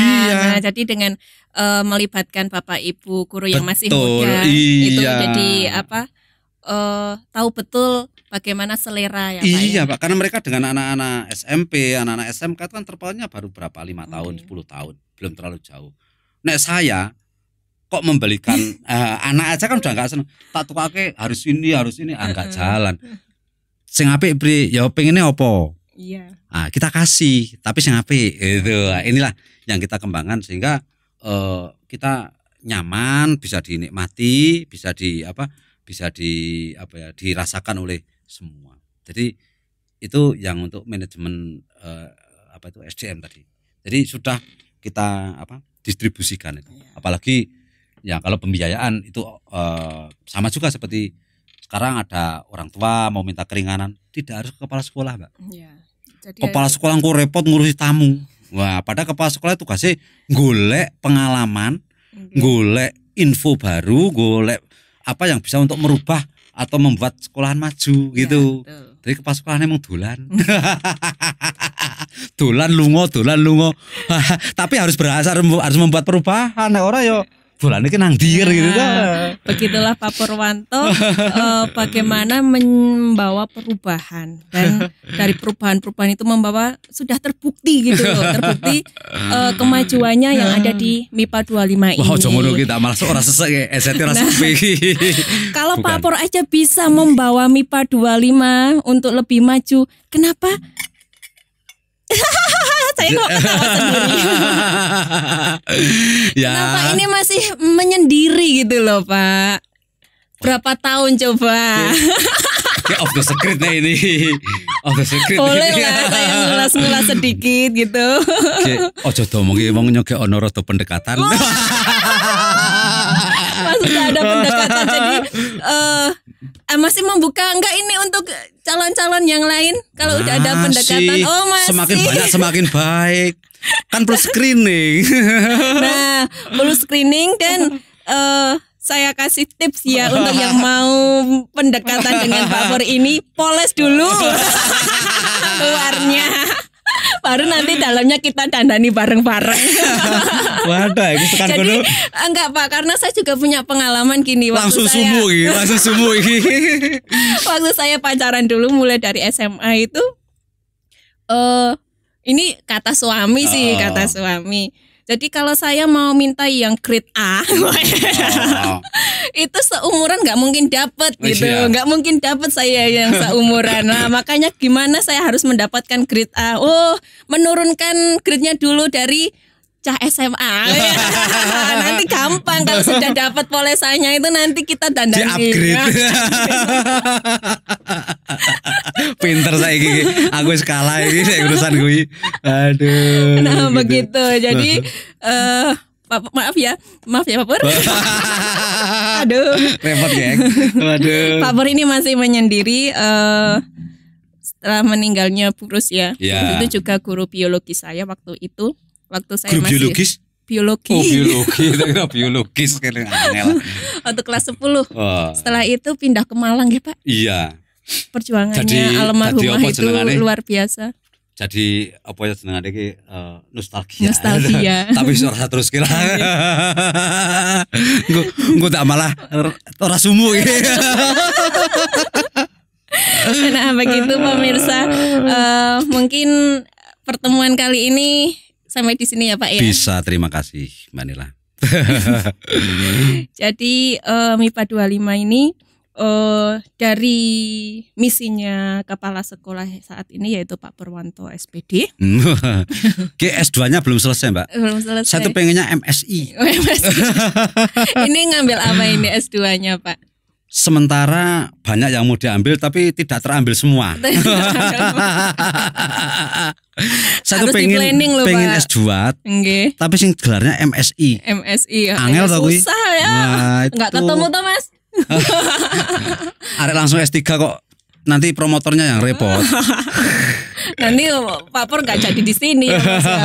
Nah, jadi dengan melibatkan Bapak Ibu guru yang masih muda, itu jadi tahu betul bagaimana selera ya Pak. Iya Pak, karena mereka dengan anak-anak SMP, anak-anak SMK itu kan terpautnya baru berapa 5 tahun, 10 tahun, belum terlalu jauh. Nek saya kok membelikan anak aja kan udah nggak seneng. Tak tukake harus ini nggak jalan. Sing apik pri, ya pengennya opo. Iya. Kita kasih, tapi sing apik itu. Inilah yang kita kembangkan sehingga kita nyaman, bisa dinikmati, bisa dirasakan oleh semua. Jadi itu yang untuk manajemen SDM tadi. Jadi sudah kita distribusikan itu. Apalagi ya kalau pembiayaan itu sama juga seperti sekarang ada orang tua mau minta keringanan, tidak harus ke kepala sekolah Mbak. Kepala sekolah kok repot ngurusi tamu. Wah, padahal kepala sekolah itu kasih golek pengalaman, golek info baru, golek apa yang bisa untuk merubah atau membuat sekolahan maju gitu. Jadi kepala sekolahnya emang dolan. dolan lungo. Tapi harus harus membuat perubahan. Nek ora yo dolan iki nang dir gitu. Begitulah Pak Purwanto bagaimana membawa perubahan, dan dari perubahan-perubahan itu membawa sudah terbukti gitu loh, terbukti kemajuannya yang ada di MIPA 25 ini. Wah, ngono kita malah ora sesek ST ora sepi. Kalau Pak Pur aja bisa membawa MIPA 25 untuk lebih maju, kenapa saya kok ketawa sendiri. Kenapa ini masih menyendiri gitu loh Pak? Berapa tahun coba? Kayak off the secret nih ini. Off the secret. Boleh lah saya ngulas-ngulas sedikit gitu. Ojo domongi wong nyogek ono rada pendekatan. Maksudnya ada pendekatan, jadi masih membuka enggak ini untuk calon-calon yang lain kalau udah ada pendekatan? Oh masih. Semakin banyak semakin baik. Kan perlu screening. Nah, perlu screening dan saya kasih tips ya untuk yang mau pendekatan dengan Pak Pur ini, poles dulu luarnya. Baru nanti dalamnya kita dandani bareng-bareng. Wadah, ini tekan kono. Enggak Pak, karena saya juga punya pengalaman gini langsung sumu iki. Waktu saya pacaran dulu mulai dari SMA itu ini kata suami sih, kata suami. Jadi kalau saya mau minta yang grade A, itu seumuran nggak mungkin dapat gitu, nggak mungkin dapat saya yang seumuran. Nah makanya gimana saya harus mendapatkan grade A? Oh, menurunkan grade-nya dulu dari cah SMA. Nanti gampang kalau sudah dapat polesannya itu nanti kita dandani. Di-upgrade. Pinter saya gini. Aku skala ini urusan gue. Aduh. Nah gitu. Begitu. Jadi maaf ya Pak Pur. Aduh. Repot geng. Waduh. Pak Pur ini masih menyendiri. Setelah meninggalnya Bu Rus ya. Itu juga guru biologi saya waktu itu. Waktu saya guru biologis? biologi. Oh, biologi, biologis kali angel. Waktu kelas 10. Setelah itu pindah ke Malang ya, Pak? Iya. Perjuangannya almarhumah itu luar biasa. Jadi apa ya jenengane iki nostalgia. Nostalgia. Tapi ora terus kira. Engko tak malah ora sumu iki. Nah, begitu pemirsa, mungkin pertemuan kali ini sampai di sini ya Pak ya. Bisa, terima kasih Mbak Nila. Jadi MIPA 25 ini dari misinya kepala sekolah saat ini yaitu Pak Purwanto SPD. S2-nya belum selesai Mbak. Belum selesai. Saya tuh pengennya MSI. Ini ngambil apa ini S2-nya Pak? Sementara banyak yang mau diambil tapi tidak terambil semua. Saya tuh pengen S2, tapi sing gelarnya MSI. MSI ya. Angel tau kuwi. Susah ya. Enggak ketemu tuh Mas. Arek langsung S3 kok. Nanti promotornya yang repot. Nanti Pak Pur nggak jadi di sini ya Mas ya.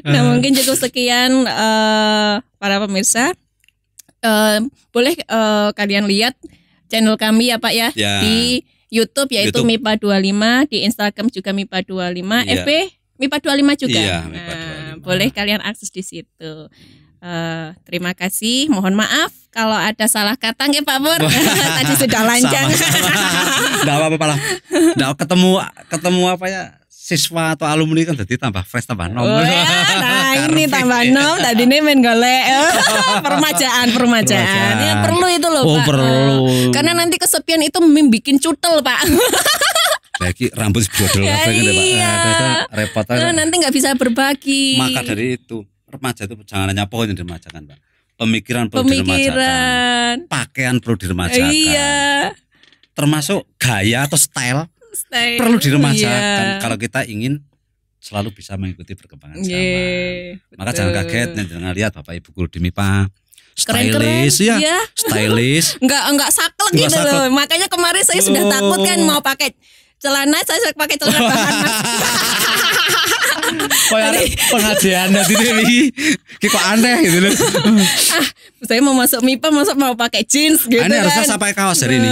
Nah mungkin cukup sekian para pemirsa. Boleh kalian lihat channel kami ya Pak ya, di YouTube yaitu MIPA 25, di Instagram juga MIPA 25, FB MIPA 25 juga. MIPA 25. Boleh kalian akses di situ. Terima kasih, mohon maaf kalau ada salah kata nggih Pak Pur. Tadi sudah lancang. Enggak apa-apa lah. Enggak ketemu apa ya? Siswa atau alumni kan jadi tambah fresh, tambah nom. Oh ya, nah ini tambah nom. Tadi ini main golek permajaan. Ya perlu itu loh Pak. Perlu. Karena nanti kesepian itu bikin cutel Pak. Lagi rambut brodol kabeh kan Pak. Repot. Nanti nggak bisa berbagi. Maka dari itu remaja itu jangan hanya pohon yang diremajakan Pak. Pemikiran perlu diremajakan. Pakaian perlu diremajakan. Iya. Termasuk gaya atau style. Perlu diremajakan kalau kita ingin selalu bisa mengikuti perkembangan zaman. Maka jangan kaget jangan lihat Bapak Ibu guru di MIPA stylish ya. Stylish. Enggak saklek gitu loh. Makanya kemarin saya sudah takut kan mau pakai celana, saya pakai celana bahan Mas. Pengajian nanti Dewi, kok aneh gitu loh. Saya mau masuk MIPA, mau pakai jeans gitu. Ini harusnya saya pakai kaos hari ini.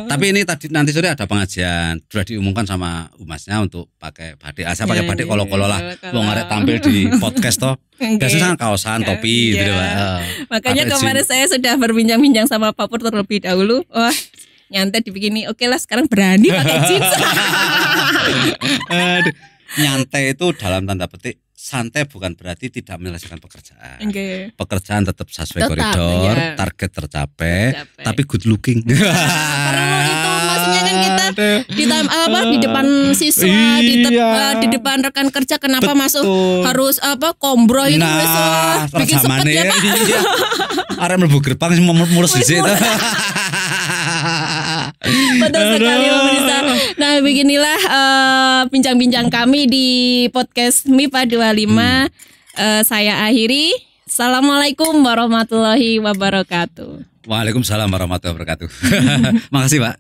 Tapi ini nanti sore ada pengajian, sudah diumumkan sama umasnya untuk pakai batik. Saya pakai batik kolo-kolo lah. Mau ngarep tampil di podcast toh. Biasanya kaosan, topi gitu Pak. Makanya kemarin saya sudah berbincang-bincang sama Pak Pur terlebih dahulu. Wah, nyantai dibikini. Oke lah, sekarang berani pakai jeans. Nyantai itu dalam tanda petik santai bukan berarti tidak menyelesaikan pekerjaan. Pekerjaan tetap sesuai koridor, target tercapai, tapi good looking. Perlu itu maksudnya kan kita di depan siswa, di depan rekan kerja kenapa masuk harus kombro itu bikin sepet ya Pak. Arek mlebu gerbang sing mulus dhisik. Betul sekali pemirsa. Nah beginilah bincang-bincang kami di podcast MIPA 25. Saya akhiri. Assalamualaikum warahmatullahi wabarakatuh. Waalaikumsalam warahmatullahi wabarakatuh. Makasih Pak.